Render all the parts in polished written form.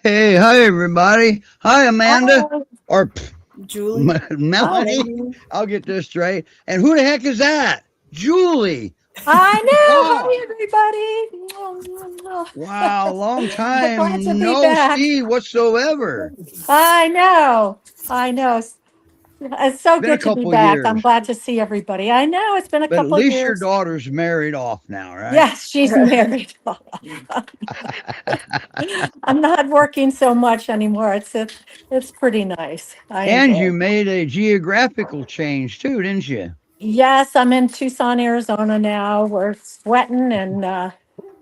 Hey, hi everybody. Hi Amanda. Hi, Or Julie. Melanie. hi. I'll get this straight. And who the heck is that? Julie. I Wow. know. Hi, Wow. Long everybody. Glad to time be no back. see whatsoever. I know. I know. It's so Been a good to be couple back. I'm years. glad to see everybody. I know it's been a But at couple least your years. daughter's married off now, right? Yes, she's married. I'm not working so much anymore. It's pretty nice. I And enjoy you it. made a geographical change too, didn't you? Yes, I'm in Tucson, Arizona now. We're sweating and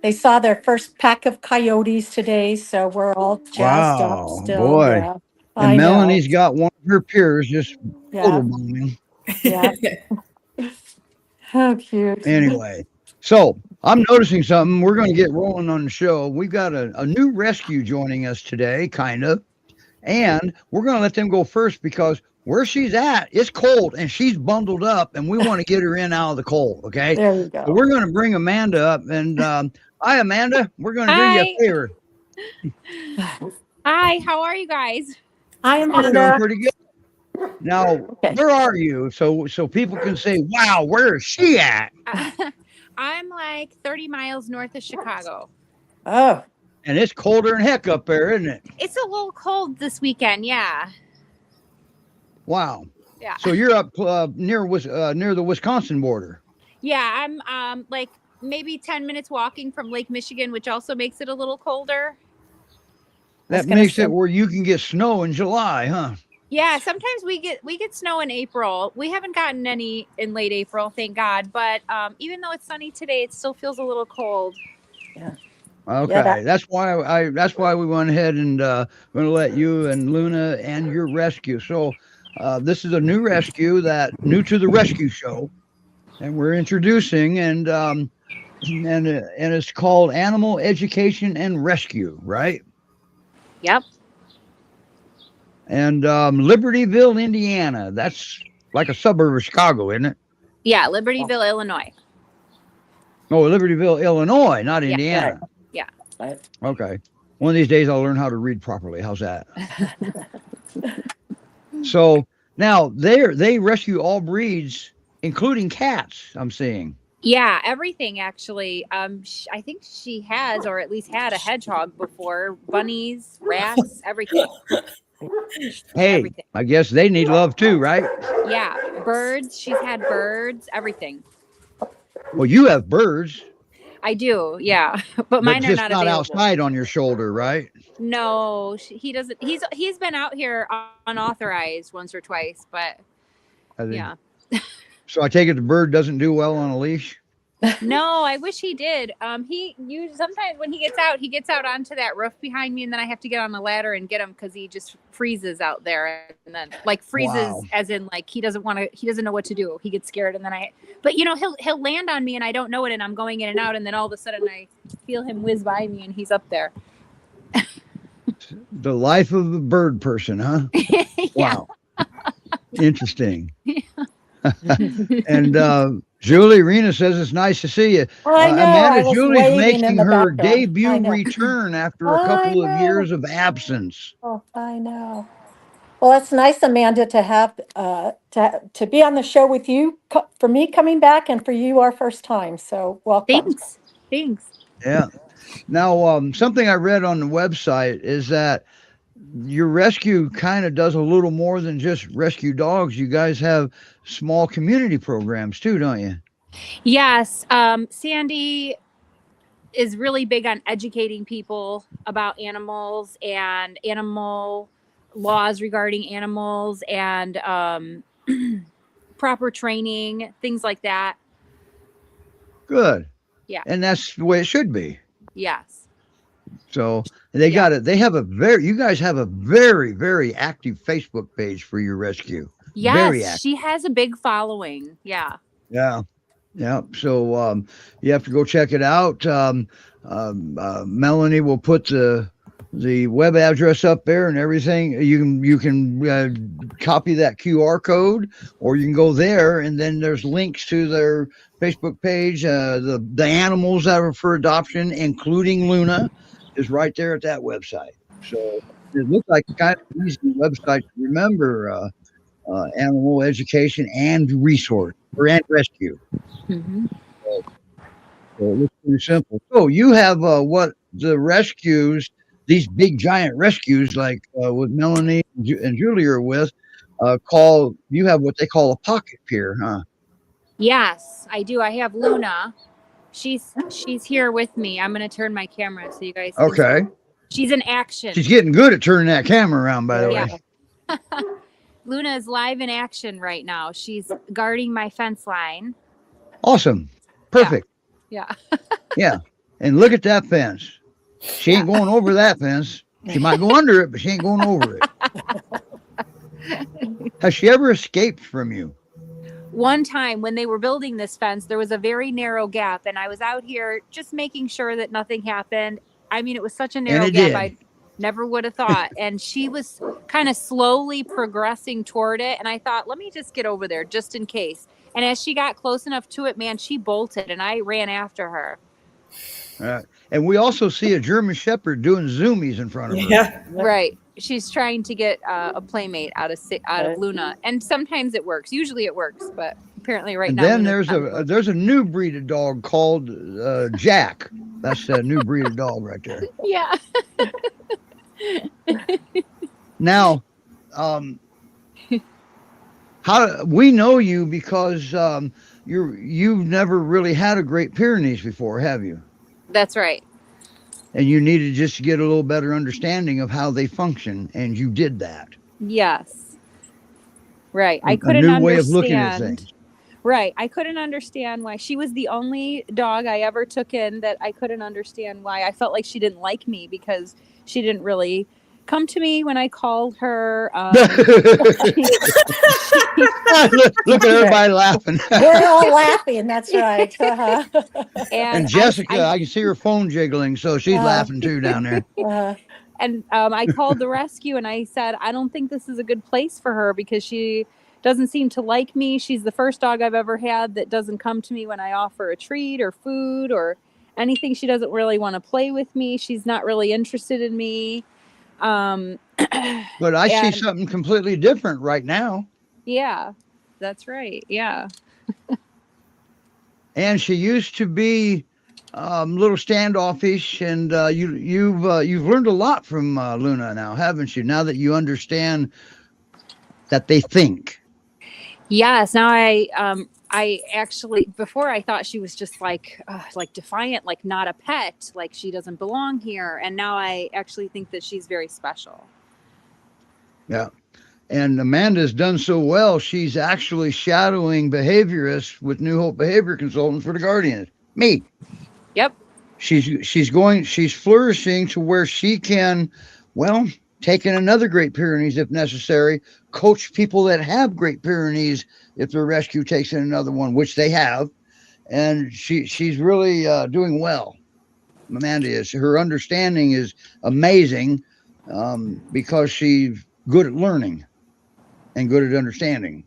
they saw their first pack of coyotes today, so we're all jazzed up Wow, still. boy. Yeah, And I know. Melanie's got one of her peers just Yeah, photobombing. yeah. How cute. Anyway, so I'm noticing something. We're going to get rolling on the show. We've got a new rescue joining us today, kind of. And we're going to let them go first because where she's at, it's cold and she's bundled up and we want to get her in out of the cold. Okay. There you So go. we're going to bring Amanda up. And hi, Amanda. We're going to do you a Hi. favor. Hi, how are you guys? Hi, We're doing Amanda. pretty good. Now, Okay. where are you? So people can say, wow, where is she at? I'm like 30 miles north of Chicago. Oh, And it's colder than heck up there, isn't it? It's a little cold this weekend, yeah. Wow. Yeah. So you're up near the Wisconsin border. Yeah, I'm like maybe 10 minutes walking from Lake Michigan, which also makes it a little colder. I was That gonna makes say. it where you can get snow in July, huh? Yeah, sometimes we get snow in April. We haven't gotten any in late April, thank God. But even though it's sunny today, it still feels a little cold. Yeah, yeah. Okay, that's why we went ahead and going to let you and Luna and your rescue. So this is a new rescue that new to the rescue show, and we're introducing and it's called Animal Education and Rescue, right? Yep. And Libertyville, Indiana. That's like a suburb of Chicago, isn't it? Yeah, Libertyville, Illinois. Oh, Libertyville, Illinois, not Yeah. Indiana. Yeah. Right. Okay. One of these days I'll learn how to read properly. How's that? So now they rescue all breeds, including cats, I'm seeing. Yeah, everything actually. I think she has, or at least had, a hedgehog before. Bunnies, rats, everything. Hey, Everything. I guess they need love too, right? Yeah, birds. She's had birds, everything. Well, you have birds, I do, yeah, but but mine are just not not available. outside on your shoulder, right? No, he doesn't. He's been out here unauthorized once or twice, but I think. yeah. So I take it the bird doesn't do well on a leash. No, I wish he did. Sometimes when he gets out onto that roof behind me, and then I have to get on the ladder and get him because he just freezes out there, and then like freezes Wow. as in like he doesn't know what to do. He gets scared, and then but he'll land on me, and I don't know it, and I'm going in and out, and then all of a sudden I feel him whiz by me, and he's up there. The life of a bird person, huh? Yeah. Wow. Interesting. And Julie Rena says it's nice to see you. I know. I Amanda, was Julie's waving in making the her background. I debut know. return after a I couple of know. years of absence. Oh, I know. Well, it's nice, Amanda, to have to be on the show with you. For me, coming back, and for you, our first time. So welcome. Thanks. Yeah. Now, something I read on the website is that your rescue kind of does a little more than just rescue dogs. You guys have small community programs too, don't you? Yes, Sandy is really big on educating people about animals and animal laws regarding animals and proper training, things like that. Good. Yeah. And that's the way it should be. Yes. So they got it. They have you guys have a very, very active Facebook page for your rescue. Very Yes, active. she has a big following. Yeah. Yeah. Yeah. So you have to go check it out. Melanie will put the web address up there and everything. You can copy that QR code, or you can go there, and then there's links to their Facebook page. The animals that are for adoption, including Luna, is right there at that website. So it looked like a kind of easy website to remember animal education and resource and rescue. Mhm. So it looks pretty simple. So you have what the rescues, these big giant rescues like with Melanie and Julie are with, you have what they call a pocket pier, huh? Yes, I do. I have Luna. She's here with me. I'm gonna turn my camera so you guys can see. Okay. She's in action. She's getting good at turning that camera around, by the way. Yeah. Luna is live in action right now. She's guarding my fence line. Awesome. Perfect. Yeah. Yeah. And look at that fence. She ain't going over that fence. She might go under it, but she ain't going over it. Has she ever escaped from you? One time when they were building this fence, there was a very narrow gap, and I was out here just making sure that nothing happened. I mean, it was such a narrow gap. did. I never would have thought. And she was kind of slowly progressing toward it. And I thought, let me just get over there just in case. And as she got close enough to it, man, she bolted and I ran after her. And we also see a German Shepherd doing zoomies in front of her. Yeah. Right. She's trying to get a playmate out of Luna. And sometimes it works. Usually it works, but apparently right And now. then Luna's there's a new breed of dog called Jack. That's a new breed of dog right there. Yeah. Now, how we know you because you've never really had a Great Pyrenees before, have you? That's right. And you needed just to get a little better understanding of how they function, and you did that. Yes. Right. I couldn't a new understand. way of looking at things. Right. I couldn't understand why she was the only dog I ever took in that I couldn't understand why I felt like she didn't like me because she didn't really come to me when I called her. Look at everybody laughing. We're all laughing. That's right. Uh-huh. And Jessica, I can see her phone jiggling, so she's laughing too down there. And I called the rescue and I said, I don't think this is a good place for her because she doesn't seem to like me. She's the first dog I've ever had that doesn't come to me when I offer a treat or food or anything. She doesn't really want to play with me. She's not really interested in me. But I see something completely different right now. Yeah, that's right. Yeah. And she used to be a little standoffish, and you've learned a lot from Luna now, haven't you? Now that you understand that they think. Yes. Now I actually, before I thought she was just like defiant, like not a pet, like she doesn't belong here. And now I actually think that she's very special. Yeah. And Amanda's done so well, she's actually shadowing behaviorists with New Hope Behavior Consultants for the Guardians. Me. Yep. She's flourishing to where she can, well, take in another Great Pyrenees if necessary, coach people that have Great Pyrenees if the rescue takes in another one, which they have. And she's really doing well. Amanda is. Her understanding is amazing because she's good at learning and good at understanding.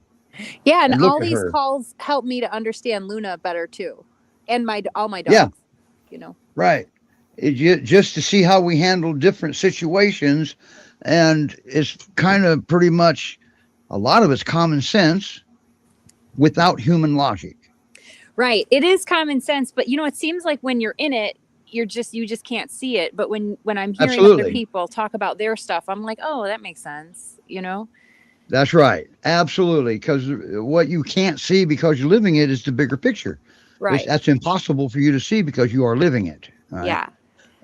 Yeah, and all these calls help me to understand Luna better too, and all my dogs. Yeah, you know. Right. Just to see how we handle different situations, and it's kind of pretty much a lot of it's common sense without human logic. Right. It is common sense, but it seems like when you're in it, you just can't see it. But when I'm hearing other people talk about their stuff, I'm like, oh, that makes sense. That's right. Absolutely. Because what you can't see because you're living it is the bigger picture. Right. That's impossible for you to see because you are living it. Right? Yeah.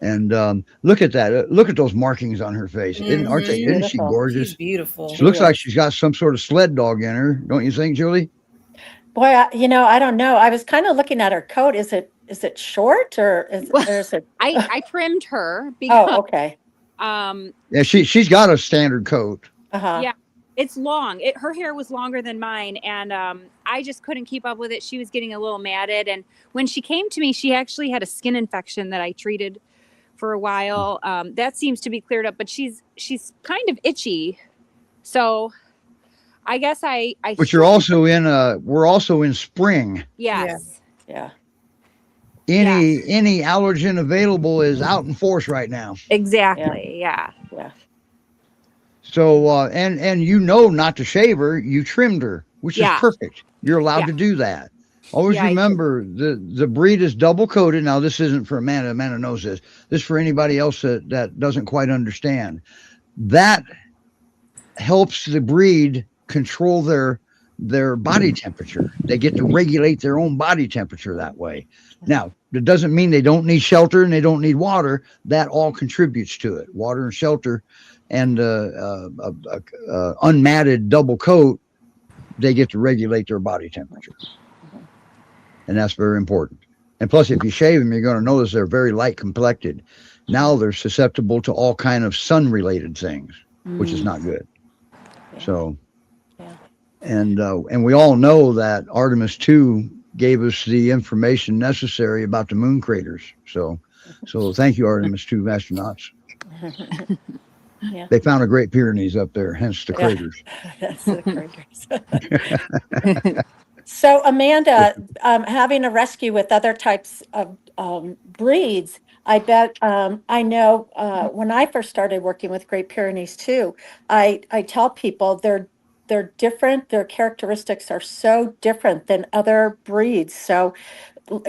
And look at that. Look at those markings on her face. Isn't she gorgeous? She's beautiful. She looks like she's got some sort of sled dog in her. Don't you think, Julie? Boy, I don't know. I was kind of looking at her coat. Is it short or there's a? I trimmed her because. Oh, okay. Yeah, she's got a standard coat. Uh-huh. Yeah, it's long. Her hair was longer than mine, and I just couldn't keep up with it. She was getting a little matted, and when she came to me, she actually had a skin infection that I treated for a while. That seems to be cleared up, but she's kind of itchy. So I guess I But we're also in spring. Yes. Yeah. Any allergen available is out in force right now. Exactly. Yeah. Yeah. So and you know not to shave her, you trimmed her, which is Yeah. perfect. You're allowed Yeah. to do that. Always Yeah, I did. remember the breed is double coated. Now this isn't for Amanda. Amanda knows this. This is for anybody else that doesn't quite understand. That helps the breed control their body temperature. They get to regulate their own body temperature that way. Now, it doesn't mean they don't need shelter and they don't need water. That all contributes to it. Water and shelter and unmatted double coat, they get to regulate their body temperature. And that's very important. And plus, if you shave them, you're going to notice they're very light complected. Now they're susceptible to all kind of sun-related things, which is not good. Yeah. So, Yeah. and we all know that Artemis 2 gave us the information necessary about the moon craters. So thank you, Artemis 2 astronauts. Yeah. They found a Great Pyrenees up there, hence the Yeah. craters. That's the craters. So Amanda, having a rescue with other types of breeds, I bet I know when I first started working with Great Pyrenees too, I tell people they're different. Their characteristics are so different than other breeds. So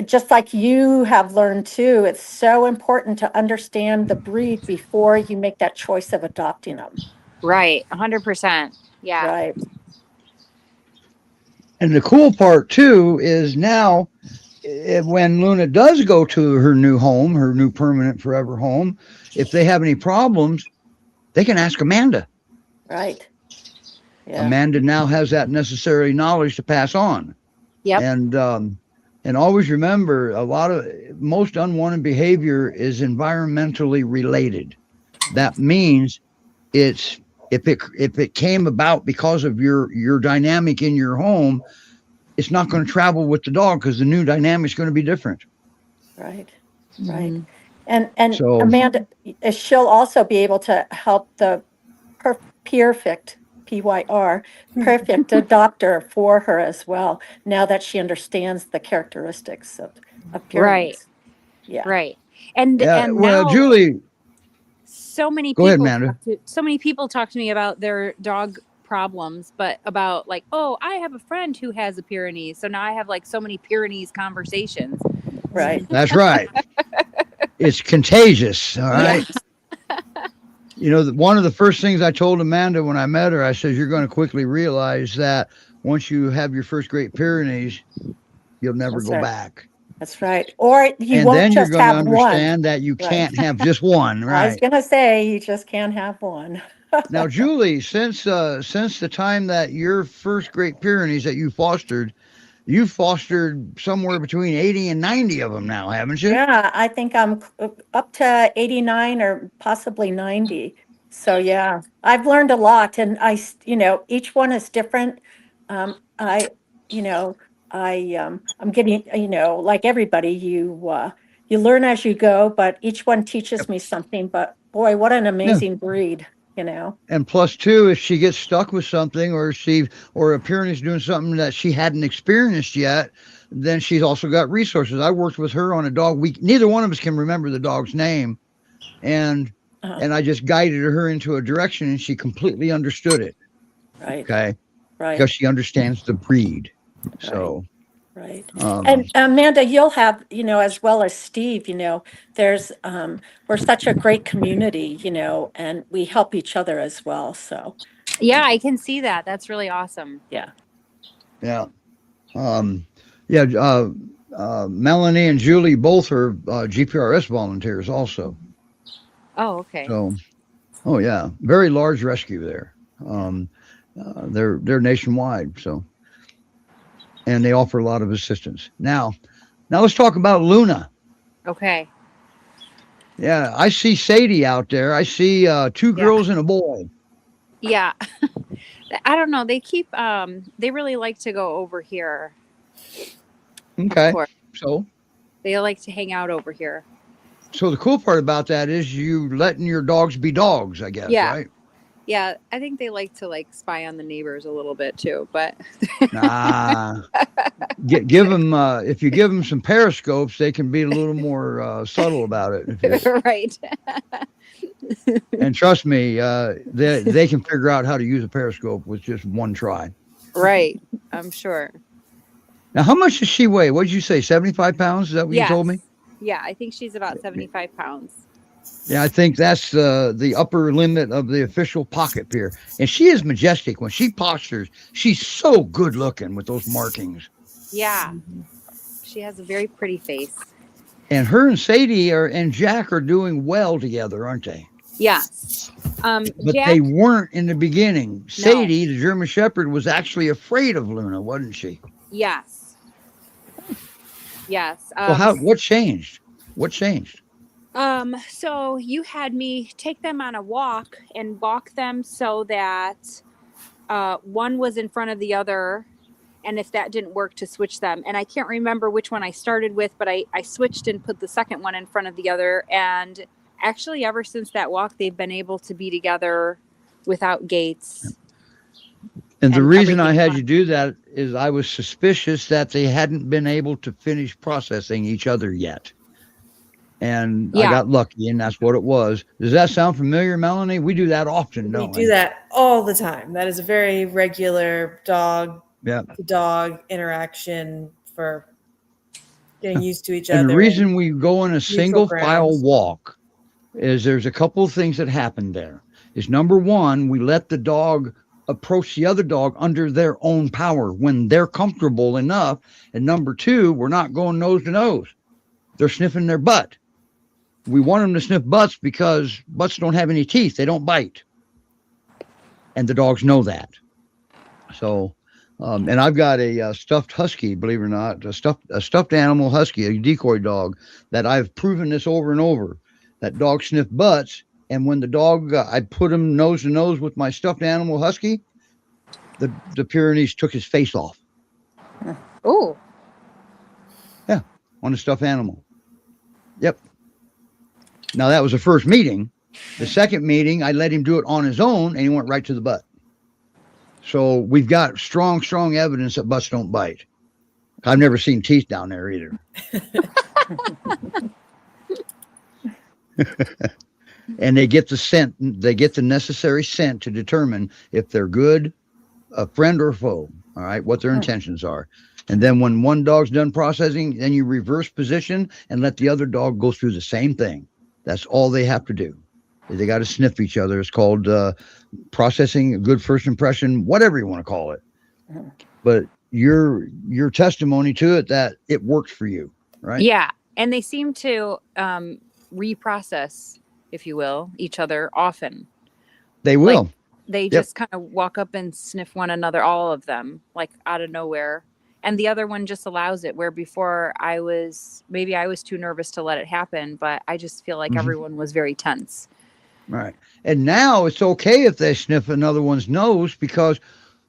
just like you have learned too, it's so important to understand the breed before you make that choice of adopting them. Right. 100%. Yeah. Right. And the cool part too is now when Luna does go to her new home, her new permanent forever home, if they have any problems, they can ask Amanda. Right. Yeah. Amanda now has that necessary knowledge to pass on. Yep. And always remember, most unwanted behavior is environmentally related. That means it's if it came about because of your dynamic in your home, it's not going to travel with the dog because the new dynamic is going to be different. Right. Mhm. Right. And So- Amanda, she'll also be able to help the perfect PYR perfect adopter for her as well. Now that she understands the characteristics of Right. Pyrenees. Yeah. Right. And yeah, and well, now Julie, so many go ahead, people Amanda. so many people talk to me about their dog problems, but about like, oh, I have a friend who has a Pyrenees, so now I have like so many Pyrenees conversations. Right. That's right. It's contagious. All right. Yeah. You know, one of the first things I told Amanda when I met her, I said, you're going to quickly realize that once you have your first Great Pyrenees, you'll never That's go right. back. That's right. Or you And won't then you're just going to have one. understand that you Right. can't have just one. I was Right. gonna say you just can't have one. Now, Julie, since the time that your first Great Pyrenees that you fostered somewhere between 80 and 90 of them now, haven't you? Yeah, I think I'm up to 89 or possibly 90. So yeah, I've learned a lot, and each one is different. I, I'm getting, like everybody, you learn as you go, but each one teaches me something. But boy, what an Yeah. amazing breed, you know. And plus two, if she gets stuck with something or a Pyrenees doing something that she hadn't experienced yet, then she's also got resources. I worked with her on a dog. Neither one of us can remember the dog's name. And I just guided her into a direction and she completely understood it. Right. Okay. Right. Because she understands the breed. So Right. And Amanda, you'll have, as well as Steve, there's, we're such a great community, and we help each other as well. So, Yeah, I can see that. That's really awesome. yeah. yeah. Melanie and Julie both are GPRS volunteers also. Oh, okay. So, oh yeah, very large rescue there. They're nationwide, so, and they offer a lot of assistance. Now let's talk about Luna. Okay. Yeah, I see Sadie out there. I see two girls and a boy. Yeah. I don't know. They keep they really like to go over here. Okay. Of course. So they like to hang out over here. So the cool part about that is you letting your dogs be dogs, I guess, Yeah. right? Yeah, I think they like to like spy on the neighbors a little bit too, but Nah, give them if you give them some periscopes, they can be a little more subtle about it. right. And trust me, they can figure out how to use a periscope with just one try. Right. I'm sure. Now, how much does she weigh? What did you say? 75 pounds? Is that what you told me? Yeah, I think she's about 75 pounds. Yeah, I think that's the upper limit of the official pocket pier. And she is majestic. When she postures, she's so good looking with those markings. Yeah. She has a very pretty face. And her and Sadie and Jack are doing well together, aren't they? Yes. But Jack, they weren't in the beginning. Sadie, the German Shepherd, was actually afraid of Luna, wasn't she? yes. Yes. Well, what changed? What changed? So you had me take them on a walk and walk them so that one was in front of the other, and if that didn't work, to switch them. And I can't remember which one I started with, but I switched and put the second one in front of the other. And actually, ever since that walk, they've been able to be together without gates. And the reason I had you do that is I was suspicious that they hadn't been able to finish processing each other yet. And I got lucky, and that's what it was. Does that sound familiar, Melanie? We do that often, don't we? We do that all the time. That is a very regular dog-to-dog interaction for getting used to each other. And the reason we go in a single file walk is there's a couple of things that happen there. Is number one, we let the dog approach the other dog under their own power when they're comfortable enough. And number two, we're not going nose to nose. They're sniffing their butt. We want them to sniff butts because butts don't have any teeth. They don't bite. And the dogs know that. So, and I've got a stuffed husky, believe it or not, a stuffed animal husky, a decoy dog, that I've proven this over and over. That dog sniff butts. And when the dog, I put him nose to nose with my stuffed animal husky, the Pyrenees took his face off. Oh. Yeah, on a stuffed animal. Yep. Now, that was the first meeting. The second meeting, I let him do it on his own, and he went right to the butt. So we've got strong evidence that butts don't bite. I've never seen teeth down there either. And they get the scent. They get the necessary scent to determine if they're good, a friend or a foe. All right, what their intentions are. And then when one dog's done processing, then you reverse position and let the other dog go through the same thing. That's all they have to do. They got to sniff each other. It's called processing, a good first impression, whatever you want to call it. But your testimony to it, that it works for you, right? Yeah. And they seem to reprocess, if you will, each other often. They will. Like, they just kind of walk up and sniff one another, all of them, like out of nowhere. And the other one just allows it, where before I was too nervous to let it happen, but I just feel like everyone was very tense. Right. And now it's okay if they sniff another one's nose because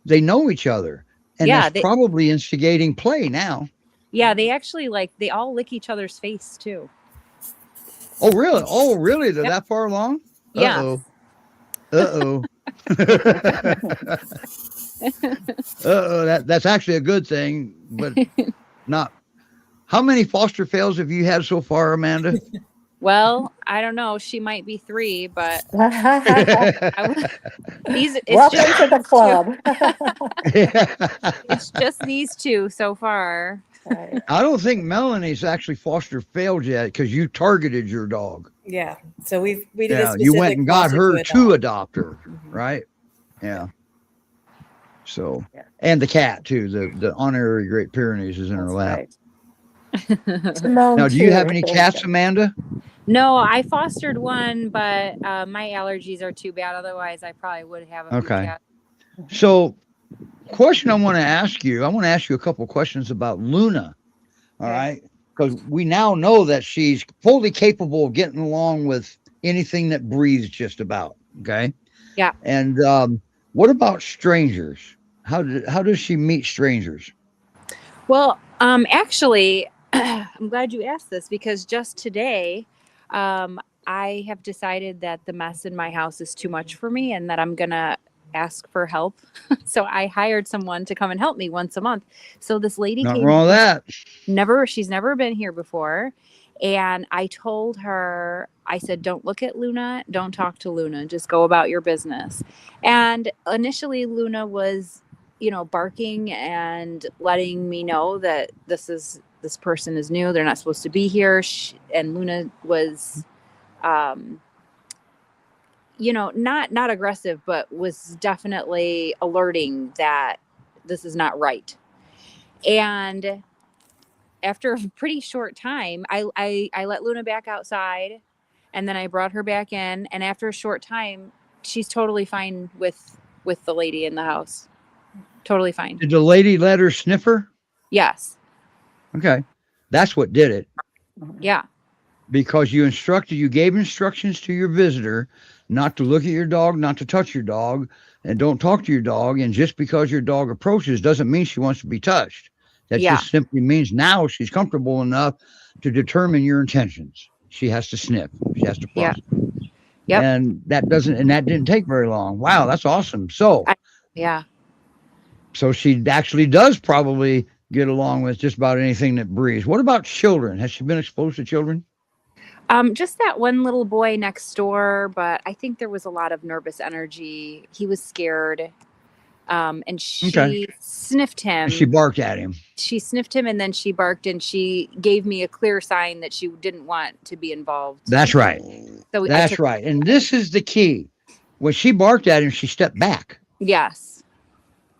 they know each other. And that's probably instigating play now. Yeah, they actually they all lick each other's face too. Oh, really? Oh, really? They're that far along? Yeah. Uh-oh. That's actually a good thing, but not. How many foster fails have you had so far, Amanda? Well, I don't know. She might be 3, but welcome just to the club. It's just these 2 so far. Right. I don't think Melanie's actually foster failed yet because you targeted your dog. Yeah. So we did a specific you went and got her to adopt her, right? Yeah. So, and the cat too. The honorary Great Pyrenees is in her lap. Right. Now, do you have any cats, Amanda? No, I fostered one, but my allergies are too bad. Otherwise, I probably would have a few cats. So, question I want to ask you a couple questions about Luna. All right. Because we now know that she's fully capable of getting along with anything that breathes just about. Okay. Yeah. And what about strangers? How does she meet strangers? Well, actually, I'm glad you asked this because just today, I have decided that the mess in my house is too much for me and that I'm going to ask for help. So I hired someone to come and help me once a month. So this lady Not came wrong with that. she's never been here before. And I told her, I said, don't look at Luna. Don't talk to Luna. Just go about your business. And initially Luna was, barking and letting me know that this person is new. They're not supposed to be here. And Luna was, not aggressive, but was definitely alerting that this is not right. And after a pretty short time, I let Luna back outside, and then I brought her back in. And after a short time, she's totally fine with the lady in the house. Totally fine. Did the lady let her sniff her? Yes. Okay. That's what did it. Yeah. Because you gave instructions to your visitor not to look at your dog, not to touch your dog, and don't talk to your dog. And just because your dog approaches doesn't mean she wants to be touched. That just simply means now she's comfortable enough to determine your intentions. She has to sniff. She has to process. Yep. And that didn't take very long. Wow, that's awesome. So so she actually does probably get along with just about anything that breathes. What about children? Has she been exposed to children? Just that one little boy next door, but I think there was a lot of nervous energy. He was scared. And she sniffed him. She barked at him. She sniffed him, and then she barked, and she gave me a clear sign that she didn't want to be involved. That's right. So that's right. And this is the key. When she barked at him, she stepped back. Yes.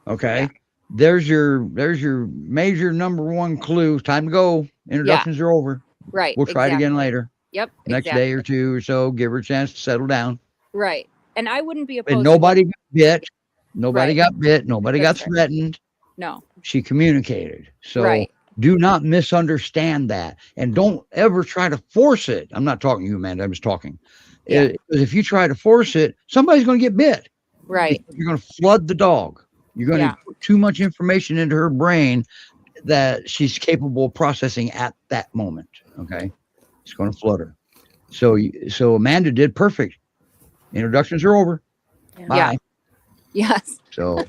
Okay. Yeah. There's your major number one clue. Time to go. Introductions are over. Right. We'll try it again later. Yep. Next day or two or so. Give her a chance to settle down. Right. And I wouldn't be opposed. And nobody got bit. Nobody got bit. Nobody got threatened. No. She communicated. So do not misunderstand that. And don't ever try to force it. I'm not talking to you, Amanda. I'm just talking. Yeah. If you try to force it, somebody's going to get bit. Right. You're going to flood the dog. You're going to put too much information into her brain that she's capable of processing at that moment. Okay. It's going to flood her. So Amanda did perfect. Introductions are over. Yeah. Bye. Yeah. Yes. So,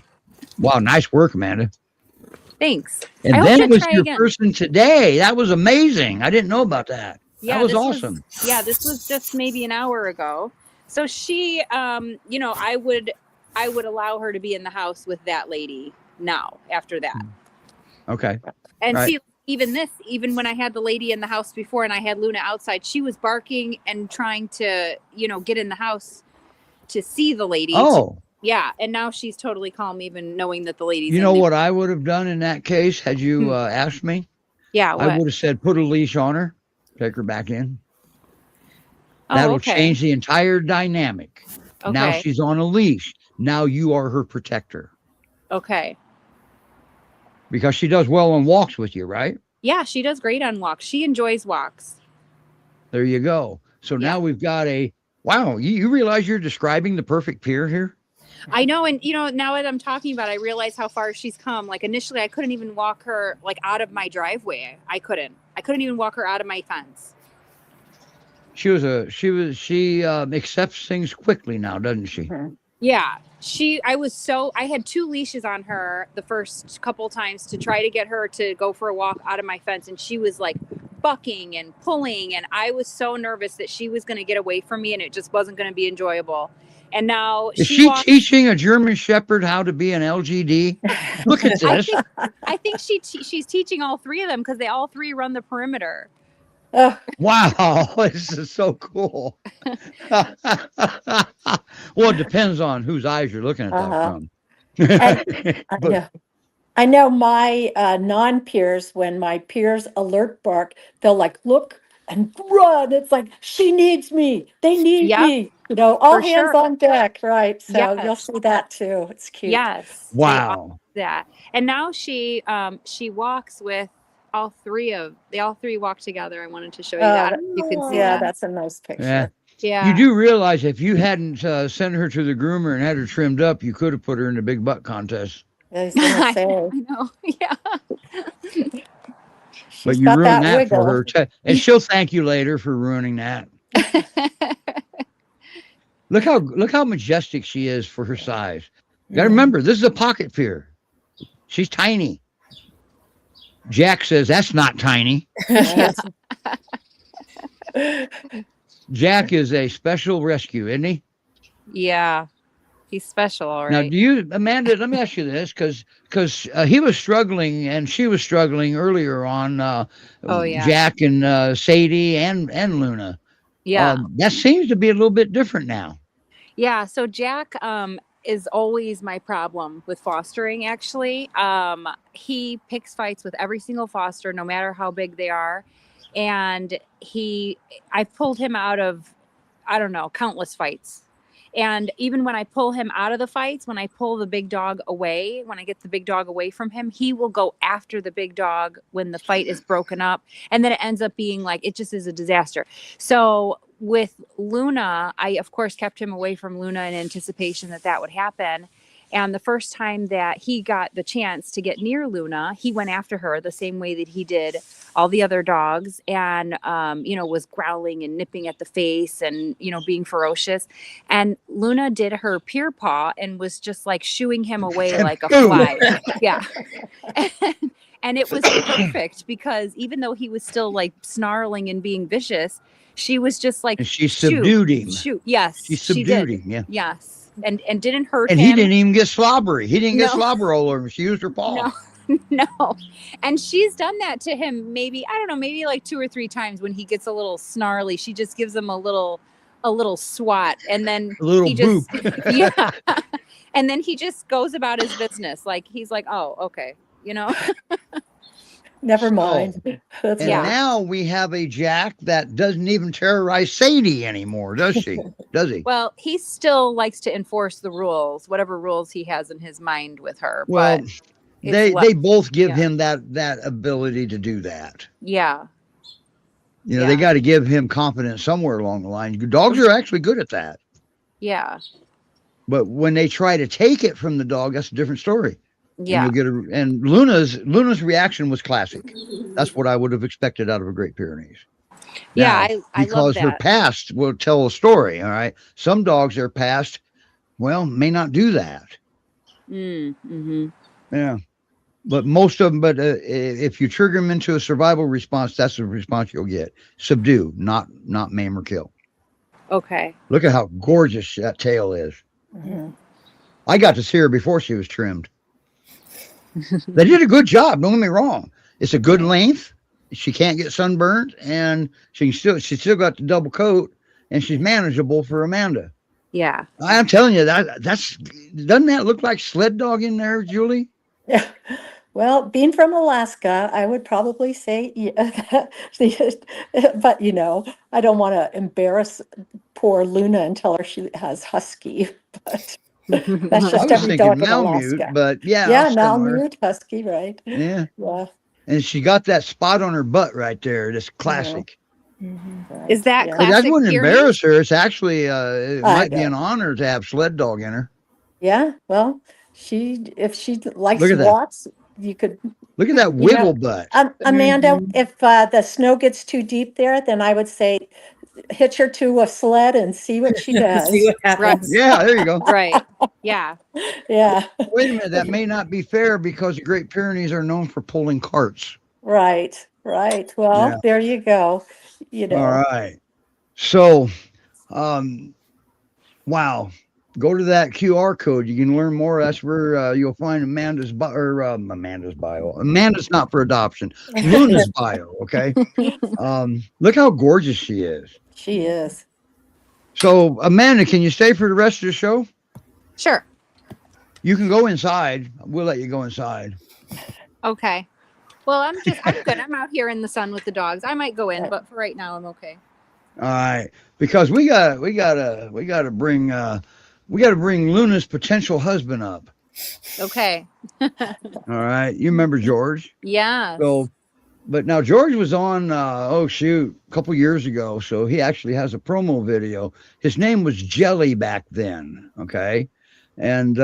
wow, nice work, Amanda. Thanks. And then it was your person today. That was amazing. I didn't know about that. Yeah, that was awesome. This was just maybe an hour ago. So she, I would allow her to be in the house with that lady now after that. Okay. And see, even when I had the lady in the house before and I had Luna outside, she was barking and trying to, get in the house to see the lady. Oh. Yeah, and now she's totally calm, even knowing that the lady's. You know what I would have done in that case had you asked me? Yeah, what? I would have said, put a leash on her, take her back in. That'll change the entire dynamic. Okay. Now she's on a leash. Now you are her protector. Okay. Because she does well on walks with you, right? Yeah, she does great on walks. She enjoys walks. There you go. So now we've got wow, you realize you're describing the perfect peer here? I know. And, now that I'm talking about it, I realize how far she's come. Like initially I couldn't even walk her out of my driveway. I couldn't even walk her out of my fence. She accepts things quickly now, doesn't she? Yeah. I had 2 leashes on her the first couple times to try to get her to go for a walk out of my fence. And she was like bucking and pulling. And I was so nervous that she was going to get away from me and it just wasn't going to be enjoyable. And now is she teaching a German Shepherd how to be an LGD? Look at this. I think she's teaching all 3 of them because they all 3 run the perimeter. Wow, this is so cool. Well, it depends on whose eyes you're looking at that from. I know my non-peers, when my peers alert bark, they'll look and run. It's like, she needs me. They need me. All hands on deck. Right. So you'll see that too. It's cute. Yes. Wow. That. And now she walks with all 3 walk together. I wanted to show you that. You can see that. That's a nice picture. Yeah. You do realize if you hadn't sent her to the groomer and had her trimmed up, you could have put her in the big butt contest. I was gonna say. I know. Yeah. But you ruined that for her. And she'll thank you later for ruining that. Look how majestic she is for her size. You gotta remember, this is a pocket fear. She's tiny. Jack says that's not tiny. Jack is a special rescue, isn't he? Yeah, he's special, all Now, right. do you, Amanda? Let me ask you this, because he was struggling and she was struggling earlier on. Oh, yeah. Jack and Sadie and Luna. Yeah. That seems to be a little bit different now. Yeah, so Jack is always my problem with fostering, actually. He picks fights with every single foster, no matter how big they are. And I've pulled him out of, I don't know, countless fights. And even when I pull him out of the fights, when I pull the big dog away, when I get the big dog away from him, he will go after the big dog when the fight is broken up. And then it ends up being like, it just is a disaster. So with Luna, I, of course, kept him away from Luna in anticipation that would happen. And the first time that he got the chance to get near Luna, he went after her the same way that he did all the other dogs and, was growling and nipping at the face and, being ferocious. And Luna did her peer paw and was just like shooing him away like a fly. Yeah. And it was perfect because even though he was still like snarling and being vicious, she was just like, and she subdued him. Shoot. Yes. She subdued him. Yeah. Yes. And didn't hurt and him. And he didn't even get slobbery. He didn't get slobber all over him. She used her paw. No. And she's done that to him maybe like 2 or 3 times when he gets a little snarly. She just gives him a little swat and then he just yeah. And then he just goes about his business. Like he's like, "Oh, okay." Never mind. And now we have a Jack that doesn't even terrorize Sadie anymore, does she? Does he? Well, he still likes to enforce the rules, whatever rules he has in his mind with her. Well, but they both give him that ability to do that. Yeah. They got to give him confidence somewhere along the line. Dogs are actually good at that. Yeah. But when they try to take it from the dog, that's a different story. Yeah. And Luna's reaction was classic. That's what I would have expected out of a Great Pyrenees. Yeah, now, I because love that. her past will tell a story. All right. Some dogs, their past, may not do that. Mm-hmm. Yeah. But most of them, if you trigger them into a survival response, that's the response you'll get. Subdue, not maim or kill. Okay. Look at how gorgeous that tail is. Mm-hmm. I got to see her before she was trimmed. They did a good job. Don't get me wrong. It's a good length. She can't get sunburned, and she's still got the double coat, and she's manageable for Amanda. Yeah. I'm telling you doesn't that look like sled dog in there, Julie? Yeah. Well, being from Alaska, I would probably say, yeah, but I don't want to embarrass poor Luna and tell her she has husky, but that's just every dog in Alaska. But Malamute husky, right? Yeah. Yeah. And she got that spot on her butt right there. That's classic. Mm-hmm. Right. Is that classic? That wouldn't Pyrenees? embarrass her. It's actually it might be an honor to have sled dog in her. Yeah. Well, if she likes walks, you could look at that wiggle butt. Amanda, if the snow gets too deep there, then I would say hitch her to a sled and see what she does. See what happens. Right. Yeah, there you go. Right. Yeah. Yeah. Wait a minute, that may not be fair because the Great Pyrenees are known for pulling carts. Right. Well, there you go. All right. So, wow. Go to that QR code. You can learn more. That's where you'll find Amanda's bio. Amanda's not for adoption. Luna's bio. Okay. Look how gorgeous she is. She is. So, Amanda, can you stay for the rest of the show? Sure. You can go inside. We'll let you go inside. Okay. Well, I'm good. I'm out here in the sun with the dogs. I might go in, but for right now, I'm okay. All right, because we gotta bring Luna's potential husband up. Okay. All right, you remember George? Yeah. So, but now George was on a couple years ago, so he actually has a promo video. His name was Jelly back then. Okay, and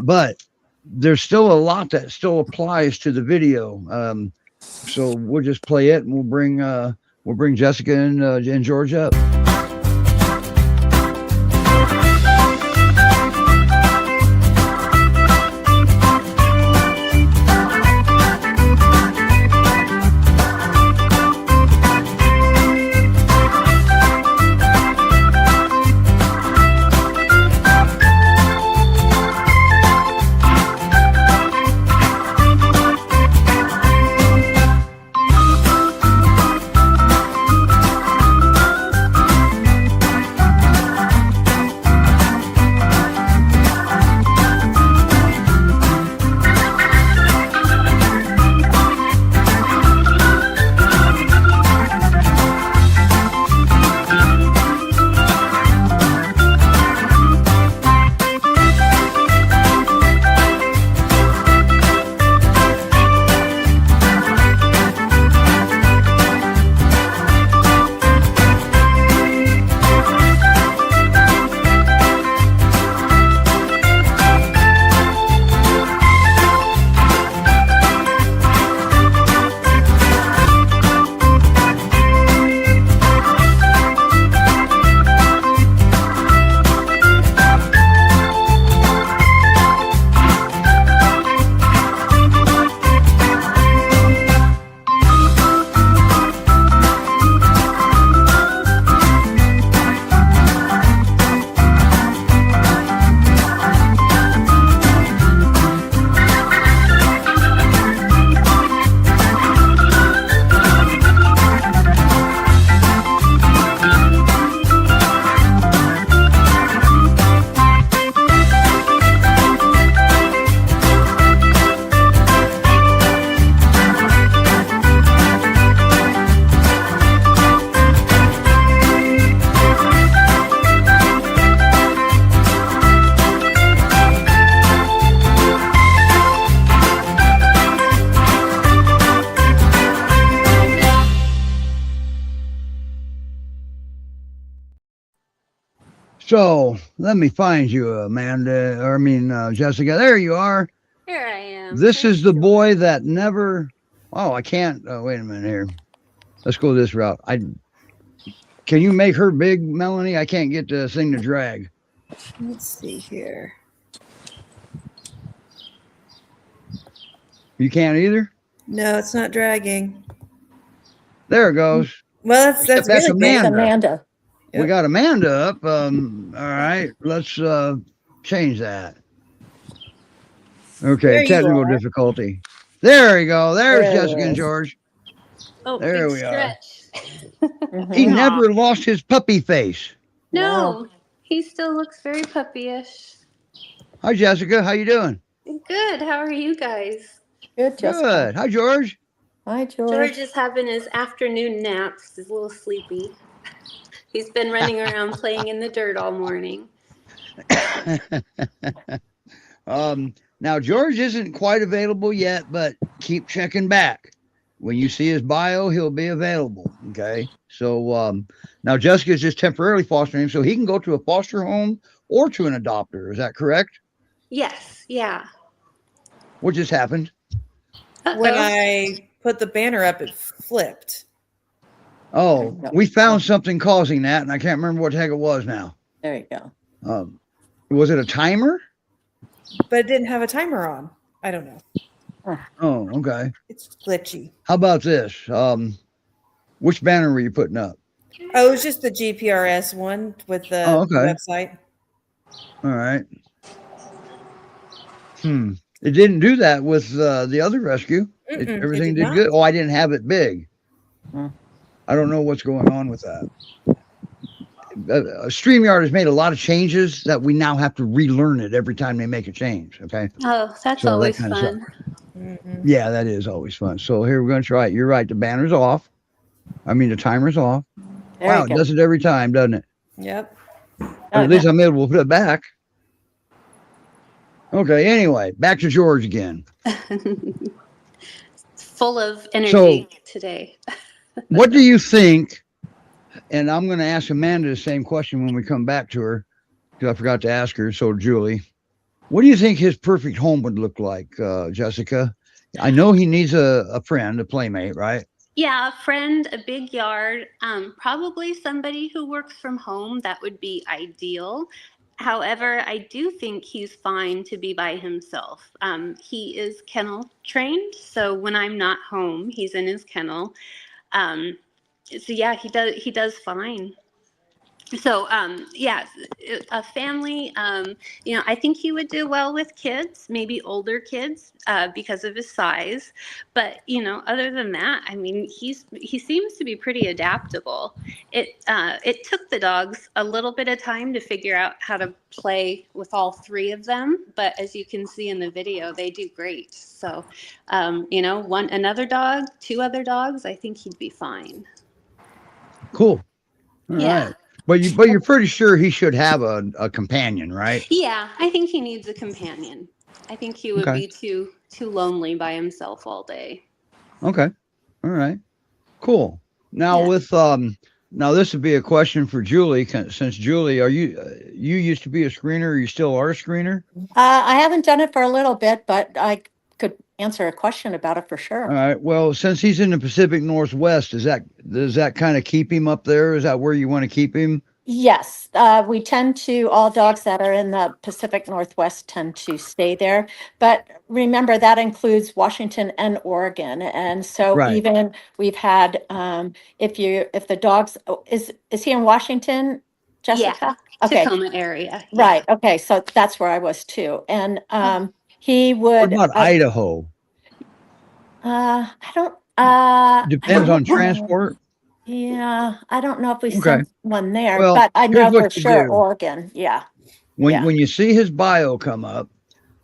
but there's still a lot that still applies to the video. So we'll just play it, and we'll bring we'll bring Jessica and George up. So let me find you, Amanda, or Jessica. There you are. Here I am. This is the boy that never. Oh, I can't. Wait a minute here. Let's go this route. Can you make her big, Melanie? I can't get the thing to drag. Let's see here. You can't either? No, it's not dragging. There it goes. Well, that's really Amanda. Amanda. Yep. We got Amanda up. All right, let's change that. Okay, technical difficulty. There we go. There's Jessica and George. Oh, there big we stretch. He never lost his puppy face. No, he still looks very puppyish. Hi, Jessica. How you doing? Good. How are you guys? Good, Jessica. Good. Hi, George. Hi, George. George is having his afternoon naps. He's a little sleepy. He's been running around playing in the dirt all morning. Now George isn't quite available yet, but keep checking back. When you see his bio, he'll be available. Okay. So now Jessica is just temporarily fostering him, so he can go to a foster home or to an adopter. Is that correct? Yes. Yeah. What just happened? When I put the banner up, it flipped. Oh, we found something causing that, and I can't remember what the heck it was now. There you go. Was it a timer? But it didn't have a timer on. I don't know. Oh, okay. It's glitchy. How about this? Which banner were you putting up? Oh, it was just the GPRS one with the website. All right. It didn't do that with the other rescue. Everything did good. Oh, I didn't have it big. I don't know what's going on with that. StreamYard has made a lot of changes that we now have to relearn it every time they make a change. Okay. Oh, that's always fun. Yeah, that is always fun. So here we're going to try it. You're right. The banner's off. The timer's off. Wow, it does it every time, doesn't it? Yep. At least I'm able to put it back. Okay, anyway, back to George again. Full of energy today. What do you think? And I'm going to ask Amanda the same question when we come back to her, because I forgot to ask her. So, Julie, what do you think his perfect home would look like, Jessica? I know he needs a friend, a playmate, right? Yeah, a friend, a big yard, probably somebody who works from home. That would be ideal. However, I do think he's fine to be by himself. He is kennel trained, so when I'm not home, he's in his kennel. Um, so yeah, he does fine. So yeah, a family, I think he would do well with kids, maybe older kids, because of his size. But other than that, I mean, he seems to be pretty adaptable. It took the dogs a little bit of time to figure out how to play with all three of them, but as you can see in the video, they do great. So another dog, two other dogs, I think he'd be fine. Cool. All Yeah. right. But you're pretty sure he should have a companion, right? Yeah, I think he needs a companion. I think he would Okay. be too lonely by himself all day. Okay. All right. Cool. Now Yeah. with now this would be a question for Julie, since Julie, are you used to be a screener, or you still are a screener? I haven't done it for a little bit, but I could answer a question about it for All sure. right. Well, since he's in the Pacific Northwest, does that kind of keep him up there? Is that where you want to keep him? Yes, we tend to, all dogs that are in the Pacific Northwest tend to stay there. But remember, that includes Washington and Oregon. And so Right. even we've had, if the dogs, is he in Washington, Jessica? Yeah. Okay, Tacoma area. Yeah. right. Okay, so that's where I was too. And he What would, about Idaho? I don't, Depends on transport. yeah, I don't know if we Okay. sent one there, Well, but I here's know for what you sure do. Oregon. Yeah. When Yeah. when you see his bio come up,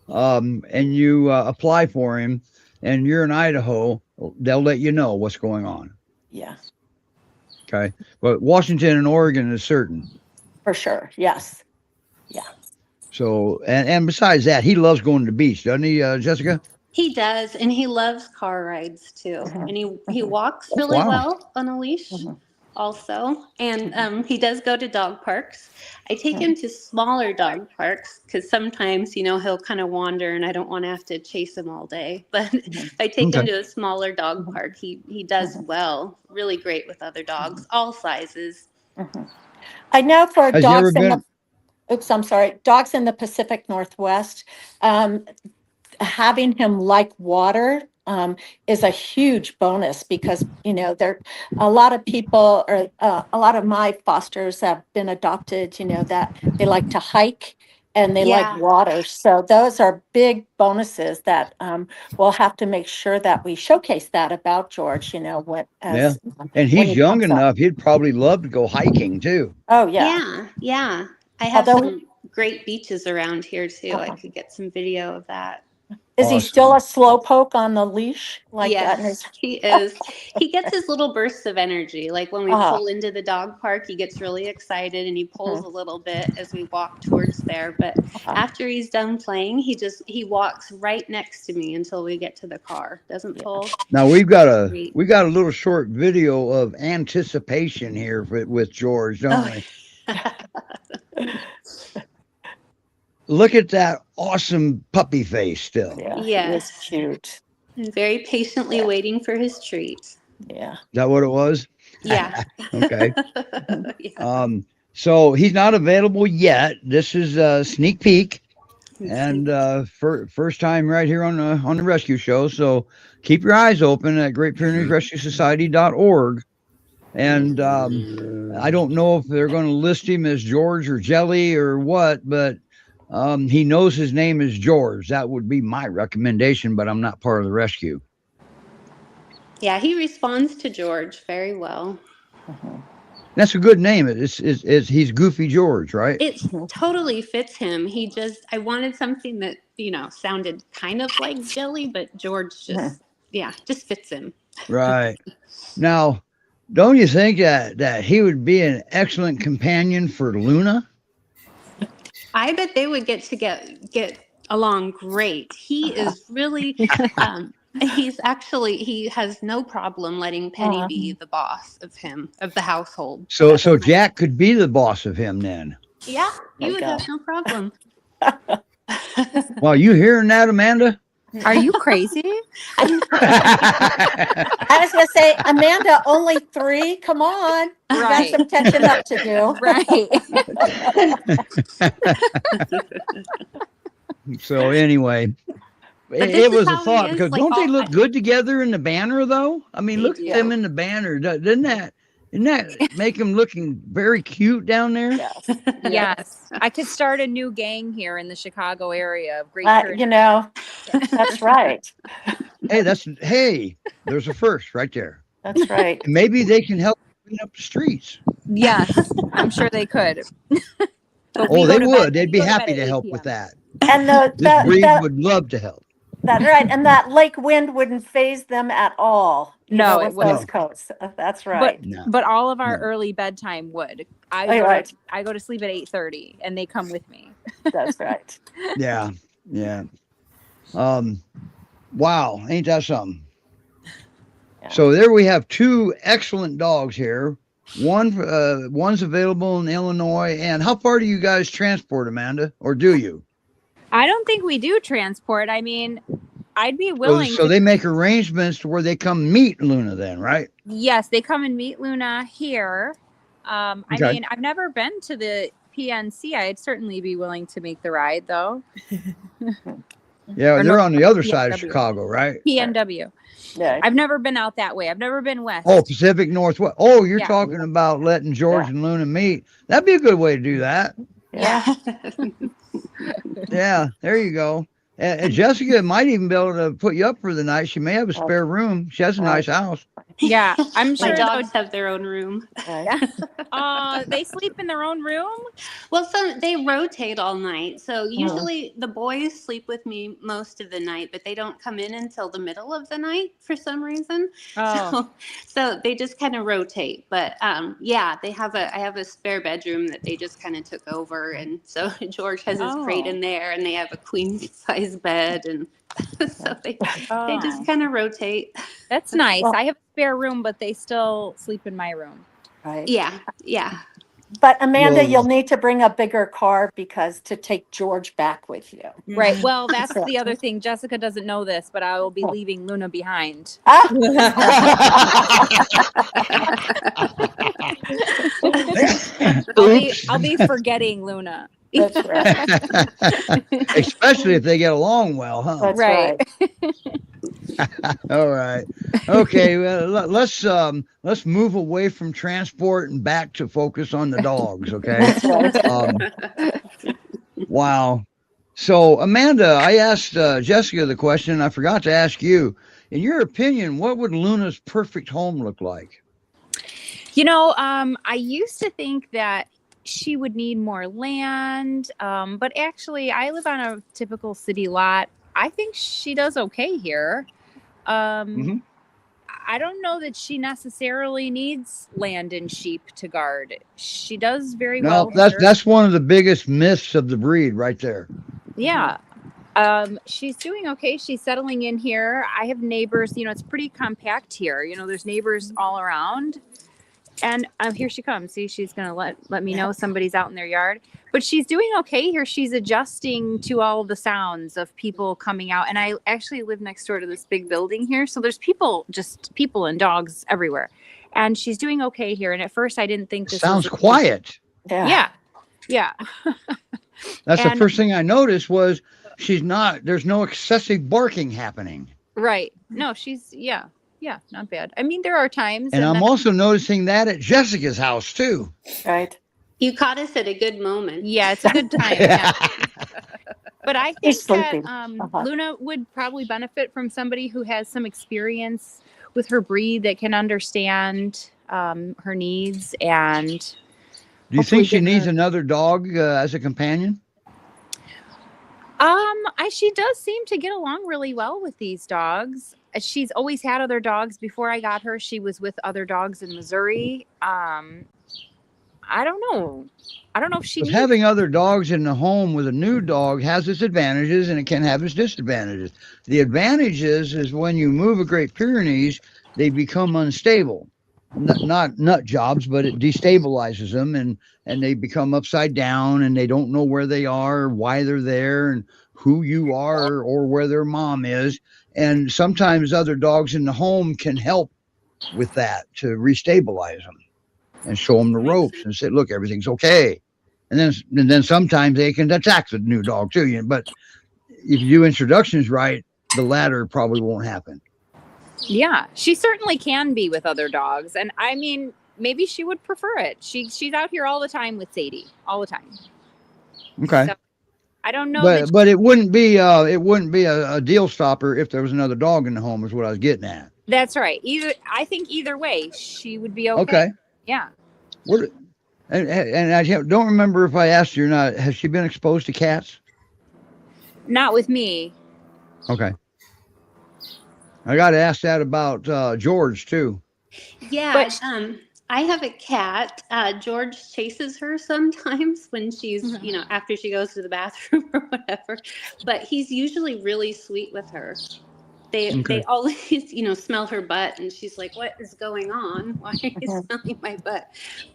and you apply for him, and you're in Idaho, they'll let you know what's going on. Yeah, Okay. But Washington and Oregon is certain. for sure. Yes. So, and besides that, he loves going to the beach, doesn't he, Jessica? He does, and he loves car rides too. Mhm, And he mhm, walks really Wow. well on a leash mhm, also. And he does go to dog parks. I take him to smaller dog parks because sometimes, he'll kind of wander and I don't want to have to chase him all day. But if I take him Okay. to a smaller dog park, he does well, really great with other dogs, all sizes. mhm. I know for Has he ever dogs in the, been? I'm sorry, dogs in the Pacific Northwest, having him like water is a huge bonus because there a lot of people or a lot of my fosters have been adopted, that they like to hike and they like Yeah. water. So those are big bonuses that we'll have to make sure that we showcase that about George, when Yeah. as And when he's he young comes up. enough, he'd probably love to go hiking too. Oh yeah. Yeah. Yeah. I have Although some great beaches around here too. I uh-huh. could get some video of that. Is he still Awesome. a slow poke on the leash like that? Yes, he is. He gets his little bursts of energy. Like when we Uh-huh. pull into the dog park, he gets really excited and he pulls Mhm. a little bit as we walk towards there. But Uh-huh. after he's done playing, he walks right next to me until we get to the car. Doesn't Yeah. pull. Now we got a Great. little short video of anticipation here with George, don't Oh, we? Look at that awesome puppy face still. Yeah, he is yes. cute. And very patiently Yeah. waiting for his treat. Yeah. Is that what it was? Yeah. Okay. Yeah. So he's not available yet. This is a sneak peek, and first time right here on the rescue show. So keep your eyes open at GreatPyreneesRescueSociety.org. And I don't know if they're going to list him as George or Jelly or what, but he knows his name is George. That would be my recommendation, but I'm not part of the rescue. Yeah, he responds to George very well. Mhm. That's a good name. He's Goofy George, right? It Mhm. totally fits him. I wanted something that, sounded kind of like Jelly, but George just fits him. Right. Now, don't you think that he would be an excellent companion for Luna? I bet they would get along great. He is really, he has no problem letting Penny be the boss of the household. So Jack could be the boss of him then. Yeah, My you would God. have no problem. Well, you hearing that, Amanda? Are you crazy? I was going to say, Amanda, only 3. Come on. We got Right. some catching up to do. Right. So anyway, this it is was a how he thought is, because like, don't they all- look good together in the banner though? I mean, They look do. at them in the banner. Doesn't that make them looking very cute down there? Yes. Yes. I could start a new gang here in the Chicago area of Great You Pyrenees. know, that's right. Hey, there's a first right there. That's right. And maybe they can help clean up the streets. Yes, I'm sure they could. But Oh, we they go to would. bed- They'd we be go to bed happy at to 8 help p.m. with that. And This breed would love to help. that right. And that lake wind wouldn't phase them at all. No, with it wouldn't. those coats. That's But right. No. but all of our No. early bedtime would. Right. I go to sleep at 8:30 and they come with me. That's right. Yeah. Yeah. Wow. Ain't that something? Yeah. So there we have 2 excellent dogs here. One's available in Illinois. And how far do you guys transport, Amanda? Or do you? I don't think we do transport. I mean, I'd be willing So to. they make arrangements to where they come meet Luna then, right? Yes, they come and meet Luna here. I Okay. mean, I've never been to the PNC. I'd certainly be willing to make the ride, though. Yeah, Or they're no, on the other side of PNW. Chicago, right? PNW. Yeah. I've never been out that way. I've never been west. Oh, Pacific Northwest. Oh, you're Yeah. talking about letting George Yeah. and Luna meet. That'd be a good way to do that. Yeah. Yeah, there you go. And Jessica might even be able to put you up for the night. She may have a spare room. She has a nice house. Yeah, I'm sure. My dogs have their own room. Right. They sleep in their own room. Well, they rotate all night. So usually the boys sleep with me most of the night, but they don't come in until the middle of the night for some reason. Oh, So they just kind of rotate. But yeah, I have a spare bedroom that they just kind of took over, and so George has his crate in there, and they have a queen size bed, and so they just kind of rotate. that's nice. Well- I have a spare room, but they still sleep in my room. Right. Yeah, yeah. But Amanda, Well- you'll need to bring a bigger car because to take George back with you. Right. Well, that's the other thing. Jessica doesn't know this, but I will be leaving Luna behind. Ah, I'll be forgetting Luna. that's right. Especially if they get along well, huh? That's Right. right. All right. Okay. Well, let's move away from transport and back to focus on the dogs. Okay. That's right. Wow. So Amanda, I asked Jessica the question. I forgot to ask you. In your opinion, what would Luna's perfect home look like? You know, I used to think that she would need more land, but actually, I live on a typical city lot. I think she does okay here. Mhm. I don't know that she necessarily needs land and sheep to guard. She does very well. No, here. that's one of the biggest myths of the breed, right there. Yeah. She's doing okay. She's settling in here. I have neighbors, you know, it's pretty compact here. You know, there's neighbors all around. And here she comes. See, she's going to let me know somebody's out in their yard. But she's doing okay here. She's adjusting to all of the sounds of people coming out. And I actually live next door to this big building here. So there's people and dogs everywhere. And she's doing okay here. And at first I didn't think this Sounds was quiet. Yeah. Yeah. That's the And- first thing I noticed was there's no excessive barking happening. Right. No, she's, yeah, not bad. I mean, there are times. And I'm that's- also noticing that at Jessica's house too. Right. You caught us at a good moment. Yeah, it's a good time. Yeah. But I think He's that sleeping. Luna would probably benefit from somebody who has some experience with her breed that can understand her needs. And Do you hopefully think she get needs her- another dog as a companion? she does seem to get along really well with these dogs. She's always had other dogs. Before I got her, she was with other dogs in Missouri. I don't know. I don't know if she But needs- having other dogs in the home with a new dog has its advantages and it can have its disadvantages. The advantage is when you move a Great Pyrenees, they become unstable. Not nut jobs, but it destabilizes them and they become upside down and they don't know where they are, why they're there, and who you are or where their mom is. And sometimes other dogs in the home can help with that to restabilize them and show them the ropes and say, look, everything's okay. And then sometimes they can attack the new dog too. But if you do introductions right, the latter probably won't happen. Yeah, she certainly can be with other dogs. And I mean, maybe she would prefer it. She's out here all the time with Sadie, all the time. Okay. So, I don't know. But it wouldn't be a deal stopper if there was another dog in the home, is what I was getting at. That's right. I think either way, she would be okay. Okay. Yeah. And I don't remember if I asked you or not. Has she been exposed to cats? Not with me. Okay. I got to ask that about George too. Yeah, But- I have a cat. George chases her sometimes when she's, after she goes to the bathroom or whatever. But he's usually really sweet with her. They always, smell her butt, and she's like, "What is going on? Why are you smelling my butt?"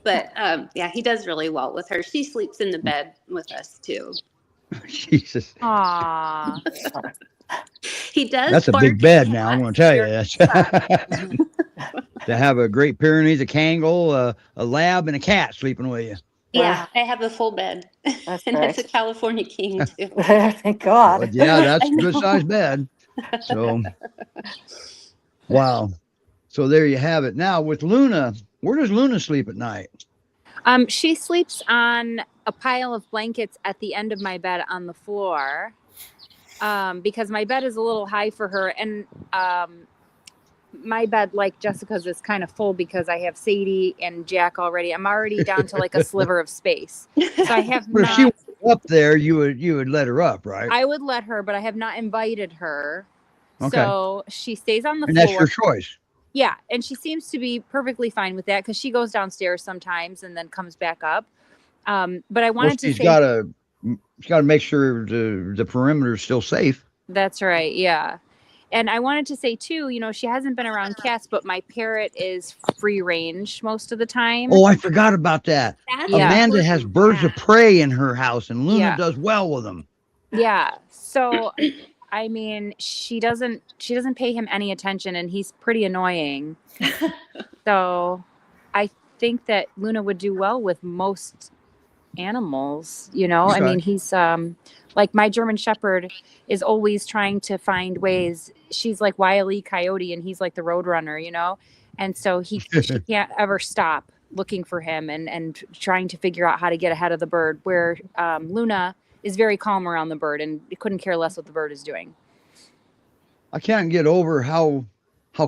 But yeah, he does really well with her. She sleeps in the bed with us too. Jesus. Aww. He does. That's a big bed now, I'm going to tell you. That's to have a Great Pyrenees, a Kangal, a lab, and a cat sleeping with you. Yeah, I have a full bed. That's And nice. it's a California king too. Thank God. But yeah, that's I a good know. sized bed. So, wow. So there you have it. Now with Luna, where does Luna sleep at night? She sleeps on a pile of blankets at the end of my bed on the floor. Because my bed is a little high for her, and my bed, like Jessica's, is kind of full because I have Sadie and Jack already. I'm already down to like a sliver of space, so I have But if she not. was up there, you would let her up, right? I would let her, but I have not invited her. Okay. So she stays on the And floor. that's your choice. Yeah, and she seems to be perfectly fine with that because she goes downstairs sometimes and then comes back up. But I wanted to She's say got to make sure the perimeter is still safe. that's right. Yeah. And I wanted to say too, she hasn't been around cats, but my parrot is free range most of the time. Oh, I forgot about that. That's Yeah. Amanda has important. birds Yeah. of prey in her house, and Luna Yeah. does well with them. Yeah. So, I mean, she doesn't pay him any attention, and he's pretty annoying. So, I think that Luna would do well with most animals. I Okay. mean, he's like my German Shepherd is always trying to find ways. She's like Wile E. Coyote, and he's like the Roadrunner, and so she can't ever stop looking for him and trying to figure out how to get ahead of the bird. Where Luna is very calm around the bird and couldn't care less what the bird is doing. I can't get over how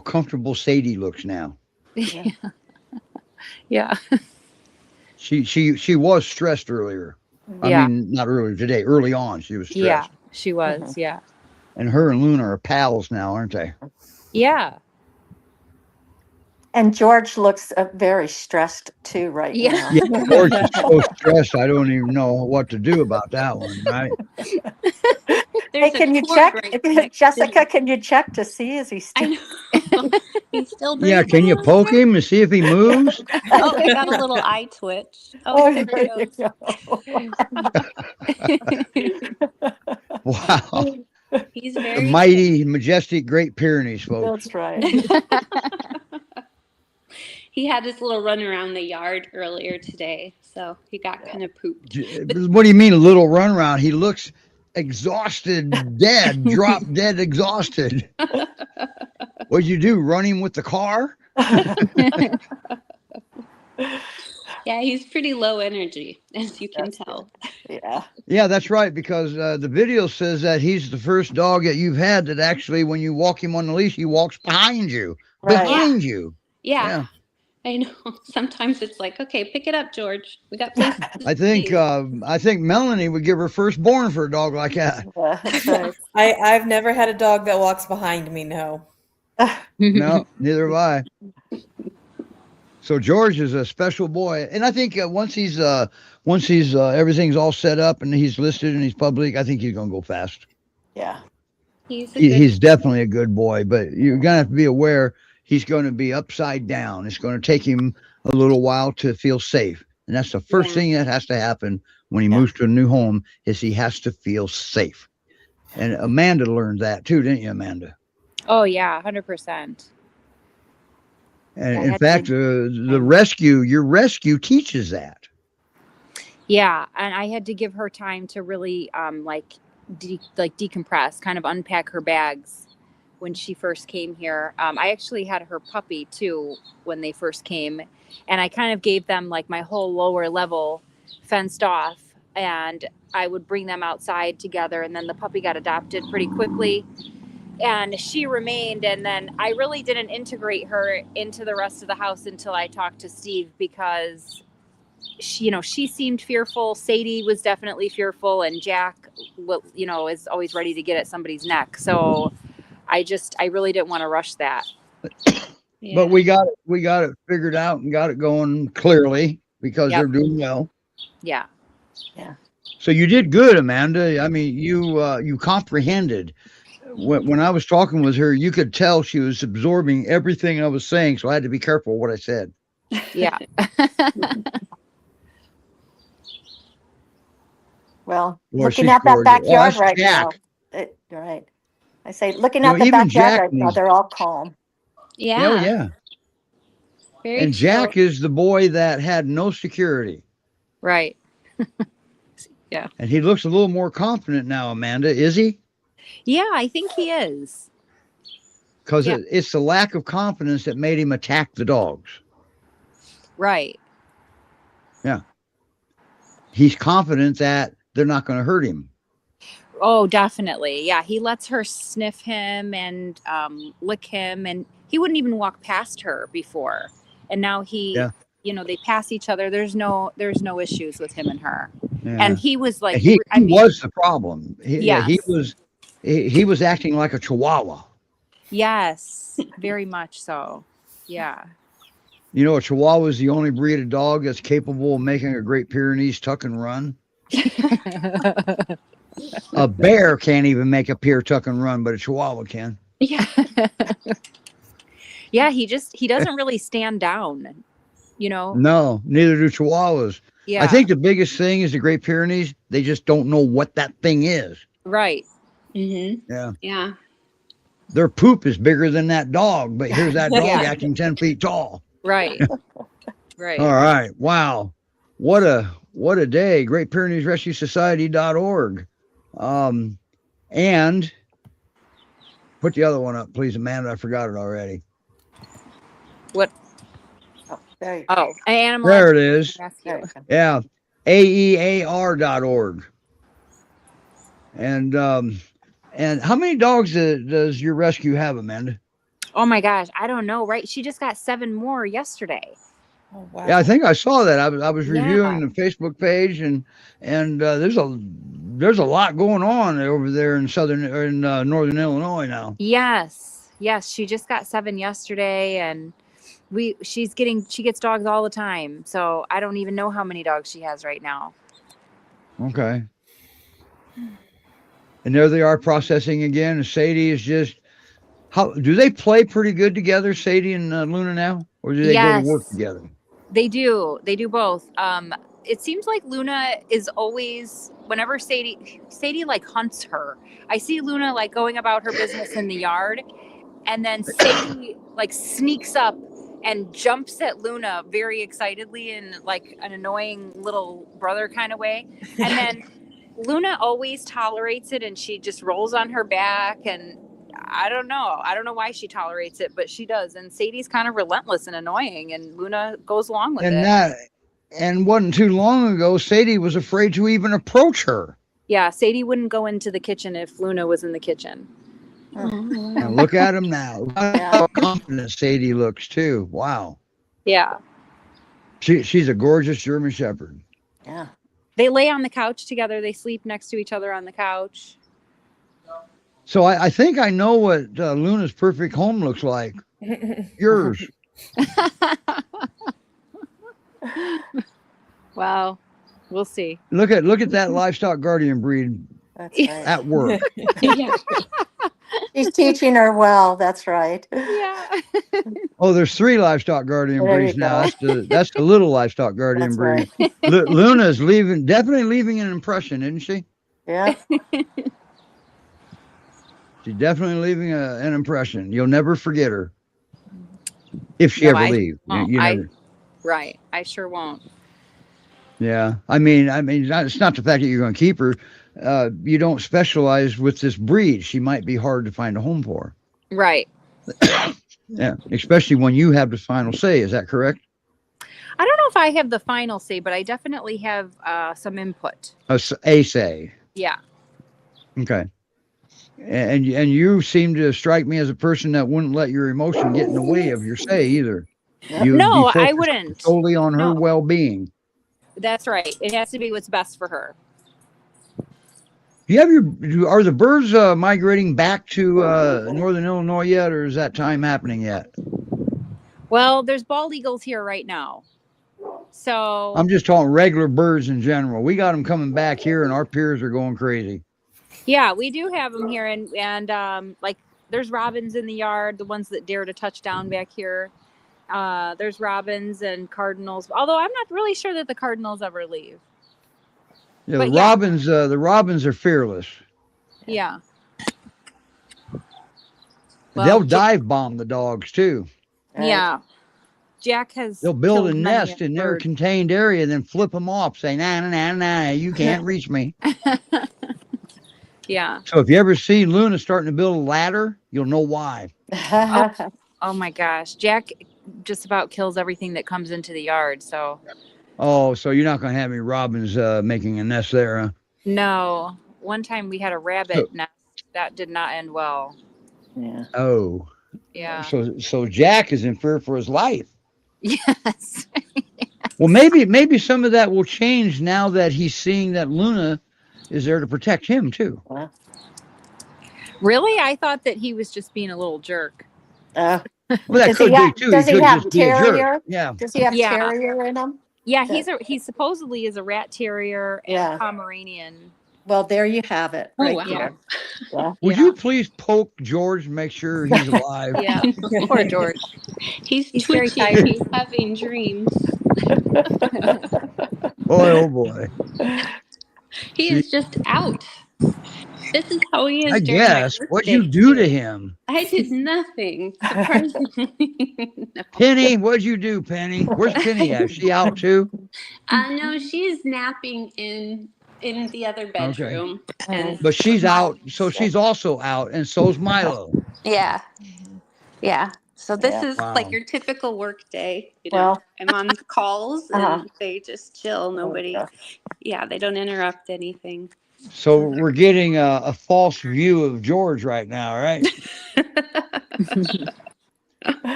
comfortable Sadie looks now. Yeah. She was stressed earlier. Yeah. I mean, not earlier today. Early on, she was stressed. Yeah, she was. Yeah. And her and Luna are pals now, aren't they? Yeah. And George looks very stressed too right Yeah. now. Yeah, George is so stressed. I don't even know what to do about that one. Right? Hey, There's a can you cord check, right next to Jessica? him. Can you check to see is he still? I know. He's still breathing. Yeah. Can you poke him and see if he moves? Oh, he got a little eye twitch. Oh, there there he you goes. go. Wow. He's The very mighty, majestic Great Pyrenees, folks. That's right. He had his little run around the yard earlier today, so he got kind of pooped. What do you mean a little run around? He looks exhausted, dead, drop dead, exhausted. What'd you do? Run him with the car? Yeah, he's pretty low energy, as you can tell. Yeah. Yeah, that's right. Because the video says that he's the first dog that you've had that actually, when you walk him on the leash, he walks behind you. Right. Behind you. Yeah, I know. Sometimes it's like, okay, pick it up, George. We got places to I think be. I think Melanie would give her firstborn for a dog like that. Yeah, that's right. I've never had a dog that walks behind me. No. No, neither have I. So George is a special boy, and I think once he's everything's all set up and he's listed and he's public, I think he's gonna go fast. Yeah. He's a good He's definitely a good boy, but you're gonna have to be aware he's going to be upside down. It's going to take him a little while to feel safe, and that's the first Yeah. thing that has to happen when he Yeah. moves to a new home is he has to feel safe. And Amanda learned that too, didn't you, Amanda? Oh yeah, 100%. And I in had fact, the rescue, your rescue teaches that. Yeah, and I had to give her time to really like decompress, kind of unpack her bags when she first came here. I actually had her puppy too when they first came, and I kind of gave them like my whole lower level fenced off, and I would bring them outside together, and then the puppy got adopted pretty quickly. And she remained, and then I really didn't integrate her into the rest of the house until I talked to Steve, because she seemed fearful. Sadie was definitely fearful, and Jack, is always ready to get at somebody's neck. So I really didn't want to rush that. Yeah. But we got it figured out and got it going clearly because they're doing well. Yeah. So you did good, Amanda. I mean, you comprehended. When I was talking with her, you could tell she was absorbing everything I was saying, so I had to be careful what I said. Yeah. Well, Boy, looking she's at that gorgeous. backyard That's right Jack. now. Right. I say, looking You at know, the even backyard Jack right now, needs- they're all calm. Yeah. Oh, yeah. Very And chill. Jack is the boy that had no security. Right. And he looks a little more confident now, Amanda, is he? Yeah, I think he is. Because Yeah. it's the lack of confidence that made him attack the dogs. Right. He's confident that they're not going to hurt him. Oh, definitely. Yeah. He lets her sniff him and lick him, and he wouldn't even walk past her before. And now they pass each other. There's no issues with him and her. Yeah. And he was like, And he was the problem. He was acting like a chihuahua. Yes, very much so. Yeah. You know, a chihuahua is the only breed of dog that's capable of making a Great Pyrenees tuck and run. A bear can't even make a pure tuck and run, but a chihuahua can. Yeah. Yeah, he doesn't really stand down, No, neither do chihuahuas. Yeah. I think the biggest thing is the Great Pyrenees. They just don't know what that thing is. Right. Mm-hmm. Yeah. Yeah. Their poop is bigger than that dog, but here's that dog Yeah. acting 10 feet tall. Right. Right. All right. Wow. What a day. Great Pyrenees Rescue Society.org. And put the other one up, please, Amanda. I forgot it already. What? Oh, there you go. Oh, animal. There it is. Rescue. There you go. Yeah. AEAR.org. And how many dogs does your rescue have, Amanda? Oh my gosh, I don't know. Right? She just got 7 more yesterday. Oh, wow. Yeah, I think I saw that. I was Yeah. reviewing the Facebook page, and there's a lot going on over there in northern Illinois now. Yes. She just got 7 yesterday, and she gets dogs all the time. So I don't even know how many dogs she has right now. Okay. And there they are processing again. And Sadie is just how do they play pretty good together, Sadie and Luna now, or do they go to work Yes. together? They do both. It seems like Luna is always, whenever Sadie like hunts her. I see Luna like going about her business in the yard, and then Sadie like sneaks up and jumps at Luna very excitedly in like an annoying little brother kind of way. And then Luna always tolerates it, and she just rolls on her back, and I don't know why she tolerates it, but she does. And Sadie's kind of relentless and annoying, and Luna goes along with it. And wasn't too long ago, Sadie was afraid to even approach her. Yeah, Sadie wouldn't go into the kitchen if Luna was in the kitchen. And look at him now. Look how confident Sadie looks too. Wow. Yeah. She's a gorgeous German Shepherd. Yeah. They lay on the couch together. They sleep next to each other on the couch. So I think I know what Luna's perfect home looks like. Yours. Well, we'll see. Look at that livestock guardian breed That's right. at work. Yeah. She's teaching her well. That's right. Yeah. Oh, there's 3 livestock guardian There breeds you now. go. That's the little livestock guardian That's breed. right. Luna's definitely leaving an impression, isn't she? Yeah. She's definitely leaving an impression. You'll never forget her. If she ever leaves. You never. Right. I sure won't. Yeah. I mean, it's not the fact that you're going to keep her. You don't specialize with this breed. She might be hard to find a home for. Right. Yeah. Especially when you have the final say. Is that correct? I don't know if I have the final say, but I definitely have some input. A say. Yeah. Okay. And you seem to strike me as a person that wouldn't let your emotion get in the way of your say either. No, I wouldn't. Solely on her well-being. That's right. It has to be what's best for her. Are the birds migrating back to northern Illinois yet, or is that time happening yet? Well, there's bald eagles here right now. So I'm just talking regular birds in general. We got them coming back here, and our peers are going crazy. yeah, we do have them here, and like there's robins in the yard, the ones that dare to touch down back here. There's robins and cardinals, although I'm not really sure that the cardinals ever leave. Yeah, But the robins are fearless. Yeah. They'll dive bomb the dogs too. Yeah. Jack has. They'll build a killed nest many in their bird. contained area, then flip them off, say, nah, you can't reach me. Yeah. So if you ever see Luna starting to build a ladder, you'll know why. Oh my gosh. Jack just about kills everything that comes into the yard. So. Oh, so you're not going to have any robins making a nest there, huh? No. One time we had a rabbit nest that did not end well. Yeah. Oh. Yeah. So Jack is in fear for his life. Yes. Well, maybe some of that will change now that he's seeing that Luna is there to protect him too. Really? I thought that he was just being a little jerk. Well, that could be too. Does he have terrier? Yeah. Does he have terrier in him? Yeah, he supposedly is a rat terrier and Pomeranian. Well, there you have it. Oh, Right wow. there. Yeah. Would you please poke George and make sure he's alive? Yeah, poor George. He's very twitching. tired. He's having dreams. Oh boy. He is just out. This is how he is. I during my guess. What'd birthday. you do to him? I did nothing. Surprisingly. No. Penny, what'd you do, Penny? Where's Penny at? Is she out too? No, she's napping in the other bedroom. And But she's out, so she's also out, and so's Milo. yeah. So this is Wow. like your typical work day. Well- I'm on calls and they just chill. Nobody, they don't interrupt anything. So we're getting a false view of George right now, right?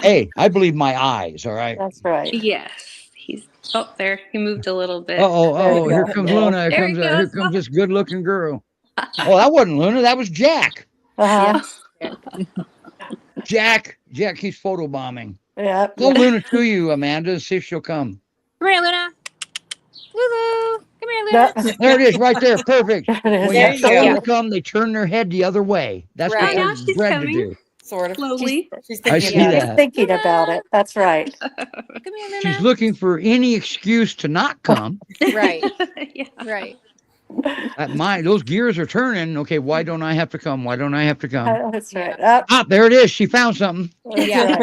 Hey, I believe my eyes, all right? That's right. Yes, he's there. He moved a little bit. Oh, here comes Luna. There he Here goes. comes this good-looking girl. Oh, that wasn't Luna. That was Jack. Jack keeps photobombing. Yeah. Call Luna to you, Amanda, and see if she'll come. Come here, Luna. Lulu. Come here, Luna. There it is, right there. Perfect. When There you you tell go. them to come, they turn their head the other way. That's Right. what Now they're she's bred to coming. do. Sort of. Slowly. She's I thinking see about He's that. thinking about it. That's right. Come here, Luna. She's looking for any excuse to not come. Right. Yeah. Right. Those gears are turning. Okay, why don't I have to come? Why don't I have to come? That's right. Ah, there it is. She found something. Yeah.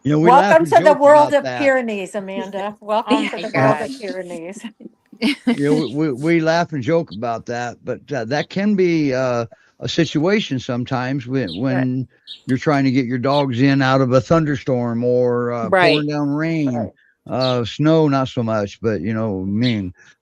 You know, we laugh Welcome and to the joke world about of that. Pyrenees, Amanda. Welcome Oh to my the world gosh. of Pyrenees. You know, we laugh and joke about that, but that can be a situation sometimes when you're trying to get your dogs in out of a thunderstorm or Right. pouring down rain. Snow, not so much, but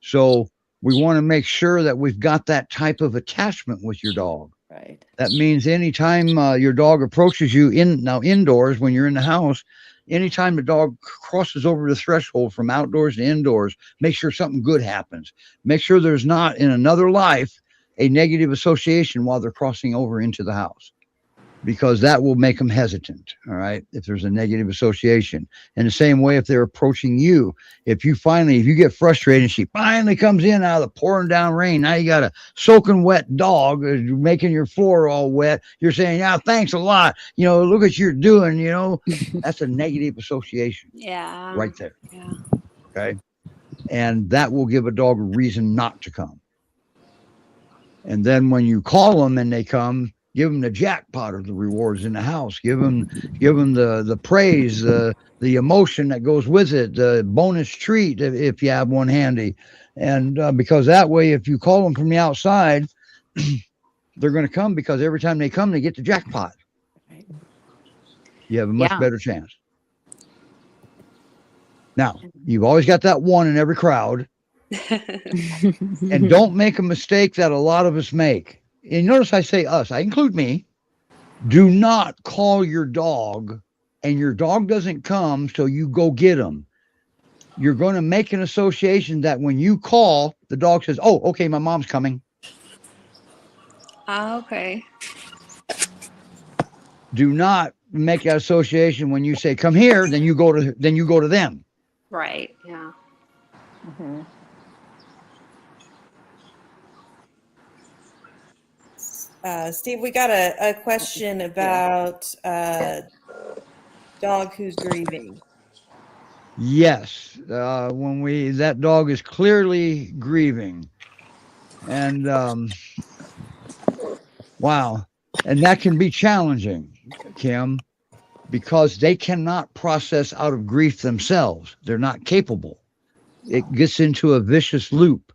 so we want to make sure that we've got that type of attachment with your dog. Right. That means anytime your dog approaches you indoors, when you're in the house, anytime the dog crosses over the threshold from outdoors to indoors, make sure something good happens. Make sure there's not in another life a negative association while they're crossing over into the house, because that will make them hesitant. All right. If there's a negative association. In the same way, if they're approaching you, if you get frustrated and she finally comes in out of the pouring down rain, now you got a soaking wet dog making your floor all wet. You're saying, yeah, thanks a lot. Look what you're doing, that's a negative association Yeah. right there. Yeah. Okay. And that will give a dog a reason not to come. And then when you call them and they come, give them the jackpot of the rewards in the house. Give them the praise, the emotion that goes with it, the bonus treat if you have one handy. And because that way, if you call them from the outside, they're going to come, because every time they come, they get the jackpot. You have a much better chance. Now, you've always got that one in every crowd. And don't make a mistake that a lot of us make. And notice I say us, I include me. Do not call your dog and your dog doesn't come, so you go get him. You're going to make an association that when you call, the dog says, oh, okay, my mom's coming. Okay. Do not make that association when you say, come here, then you go to them. Right. Yeah. Mm-hmm. Steve, we got a question about dog who's grieving. Yes, when that dog is clearly grieving, and wow, and that can be challenging, Kim, because they cannot process out of grief themselves. They're not capable. It gets into a vicious loop.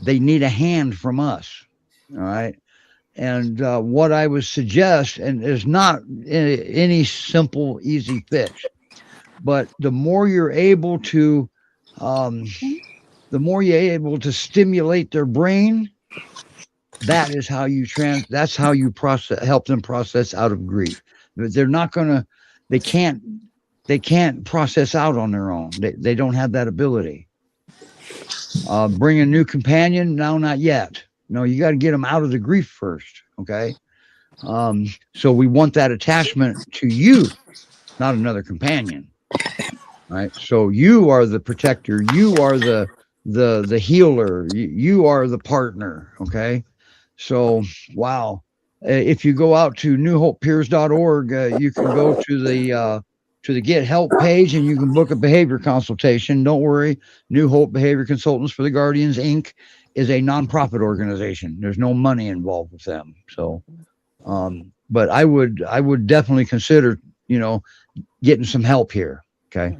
They need a hand from us. All right. And what I would suggest, and is not any simple, easy fix, but the more you're able to stimulate their brain, that's how you help them process out of grief. They can't process out on their own. They don't have that ability. Bring a new companion? No, not yet. No, you got to get them out of the grief first. Okay. So we want that attachment to you, not another companion. Right. So you are the protector. You are the healer. You are the partner. Okay. So, wow. If you go out to newhopepeers.org, you can go to the Get Help page and you can book a behavior consultation. Don't worry. New Hope Behavior Consultants for the Guardians, Inc. is a nonprofit organization. There's no money involved with them. So, but I would definitely consider, getting some help here. Okay.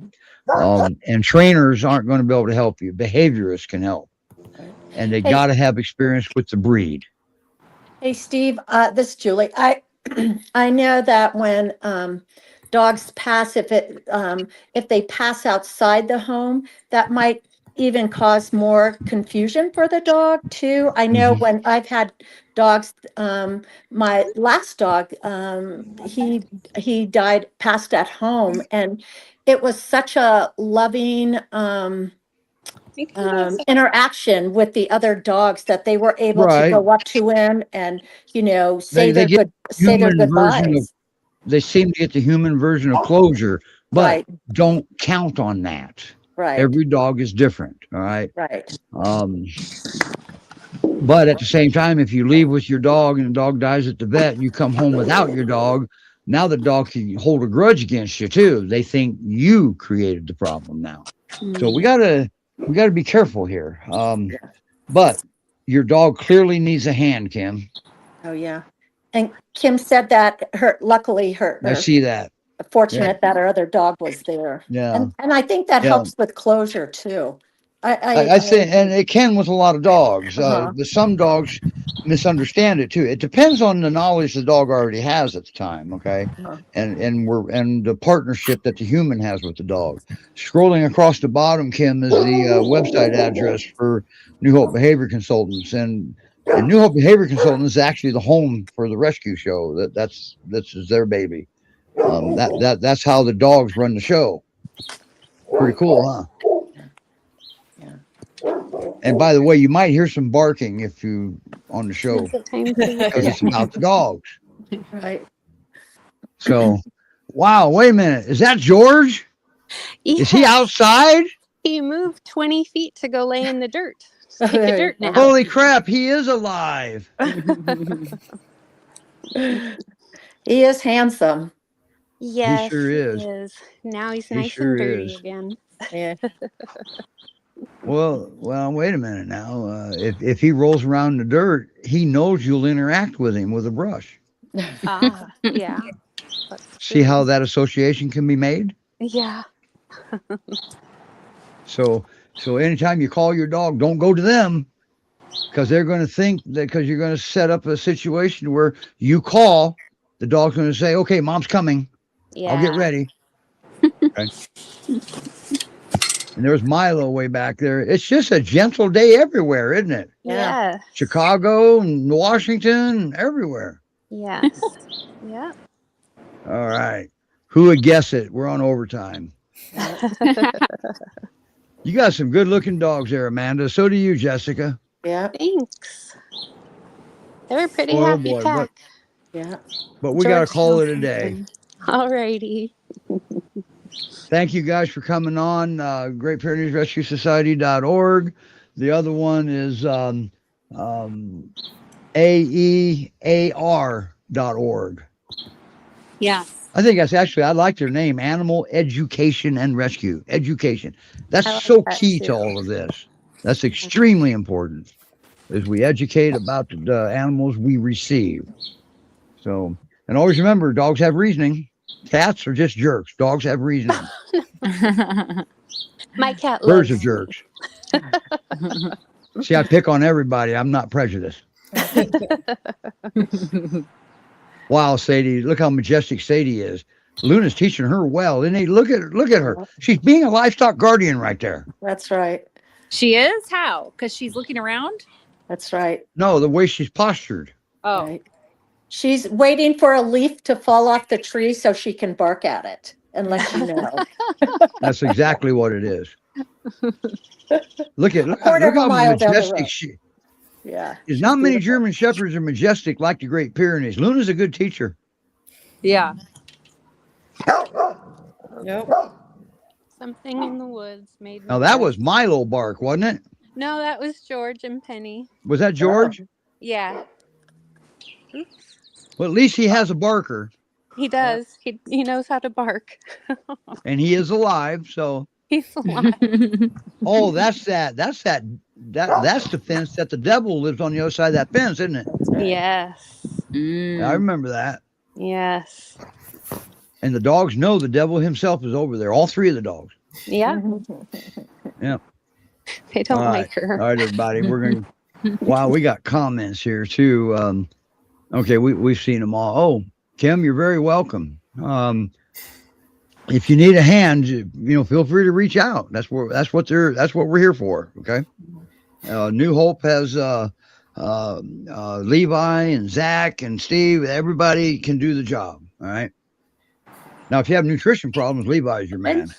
And trainers aren't going to be able to help you. Behaviorists can help. And they got to have experience with the breed. Hey, Steve, this is Julie. I know that when dogs pass, if they pass outside the home, that might even cause more confusion for the dog too. I know when I've had dogs, my last dog, he died, passed at home, and it was such a loving interaction with the other dogs that they were able to go up to him and say their goodbyes. They seem to get the human version of closure, but don't count on that. Right. Every dog is different. All right. Right. But at the same time, if you leave with your dog and the dog dies at the vet and you come home without your dog, now the dog can hold a grudge against you too. They think you created the problem now. So we gotta be careful here. But your dog clearly needs a hand, Kim. Oh yeah. And Kim said that luckily I see that. Fortunate that our other dog was there. Yeah. And I think that helps with closure too. I think, and it can with a lot of dogs. But some dogs misunderstand it too. It depends on the knowledge the dog already has at the time. Okay. And the partnership that the human has with the dog. Scrolling across the bottom, Kim, is the website address for New Hope Behavior Consultants, and New Hope Behavior Consultants is actually the home for the rescue show. That's their baby. That's how the dogs run the show. Pretty cool, huh? And by the way, you might hear some barking if you on the show because it's about the dogs. Right. So, wow, wait a minute. Is that George? Yeah. Is he outside? He moved 20 feet to go lay in the dirt. Take a dirt nap. Holy crap, he is alive. He is handsome. Yes, he sure is. Now he's nice and dirty again. Yeah. Well, wait a minute now. If he rolls around in the dirt, he knows you'll interact with him with a brush. Ah, yeah. That's See true. how that association can be made? Yeah. So anytime you call your dog, don't go to them, because they're going to think that because you're going to set up a situation where you call, the dog's going to say, okay, mom's coming. Yeah. I'll get ready. Okay. And there's Milo way back there. It's just a gentle day everywhere, isn't it? Yeah. Chicago and Washington, everywhere. Yes. Yeah. All right. Who would guess it? We're on overtime. You got some good looking dogs there, Amanda. So do you, Jessica. Yeah. Thanks. They're a pretty Oh, happy boy, pack. Yeah. But we got to George call it a Johnson. day. Alrighty. Thank you guys for coming on. Great Pyrenees Rescue Society.org. The other one is AEAR.org. Yeah. I think that's actually, I like their name, Animal Education and Rescue. Education. That's I like so that key too. to all of this. That's extremely important, as we educate about the animals we receive. So, and always remember, dogs have reasoning. Cats are just jerks. Dogs have reasoning. My cat Birds loves are me. jerks. See, I pick on everybody. I'm not prejudiced. Wow, Sadie, look how majestic Sadie is. Luna's teaching her well, isn't he? Look at her. She's being a livestock guardian right there. That's right. She is? How? Because she's looking around? That's right. No, the way she's postured. Oh. Right. She's waiting for a leaf to fall off the tree so she can bark at it and let you know. That's exactly what it is. Look Quarter of a how mile down the majestic road. she. Yeah. There's not many beautiful. German Shepherds are majestic like the Great Pyrenees. Luna's a good teacher. Yeah. Nope. Something in the woods made me Now that laugh. was Milo bark, wasn't it? No, that was George and Penny. Was that George? Yeah. Oops. Well, at least he has a barker, He does. He knows how to bark. and he is alive. So, He's alive. oh, that's the fence that the devil lives on the other side of that fence, isn't it? Yes. I remember that. Yes. And the dogs know the devil himself is over there. All three of the dogs. Yeah. Yeah. They don't All like right. her. All right, everybody. We're going to. Wow, we got comments here too. Okay, we've seen them all. Oh, Kim, you're very welcome. If you need a hand, feel free to reach out. That's what we're here for. Okay. New Hope has Levi and Zach and Steve. Everybody can do the job. All right. Now, if you have nutrition problems, Levi is your man.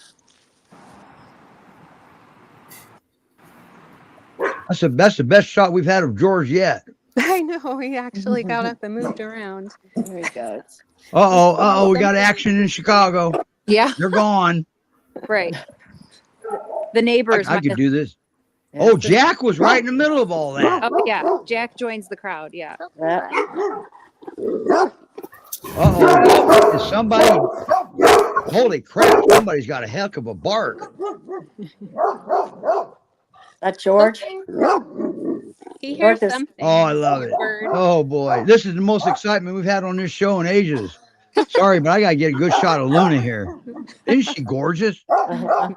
That's the best shot we've had of George yet. I know. He actually got up and moved around. There he goes. Uh-oh, we got action in Chicago. Yeah. They're gone. Right. The neighbors. I could do this. Oh, Jack was right in the middle of all that. Oh, yeah. Jack joins the crowd. Yeah. Yeah. Uh-oh. Is somebody... Holy crap, somebody's got a heck of a bark. That George? He hears George is- something. Oh, I love it. Bird. Oh, boy. This is the most excitement we've had on this show in ages. Sorry, but I got to get a good shot of Luna here. Isn't she gorgeous? Are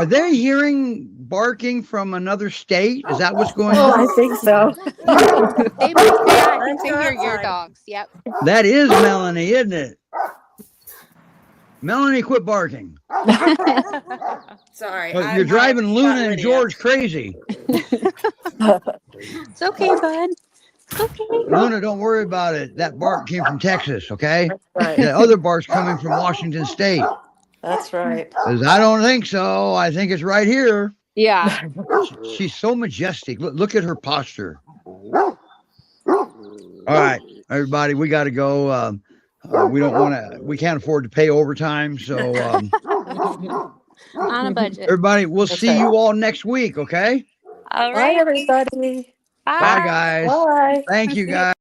they hearing barking from another state? Is that what's going Oh, on? I think so. They hear your dogs. Yep. That is Melanie, isn't it? Melanie, quit barking. Sorry. You're driving Luna and George crazy. It's okay, bud. It's okay. Luna, don't worry about it. That bark came from Texas, okay? That's right. The other bark's coming from Washington State. That's right. 'Cause I don't think so. I think it's right here. Yeah. She's so majestic. Look at her posture. All right, everybody, we got to go. We can't afford to pay overtime. So, On a budget. everybody, we'll see you all next week, okay? All Bye, right. everybody. Bye, guys. Bye. Thank you, guys.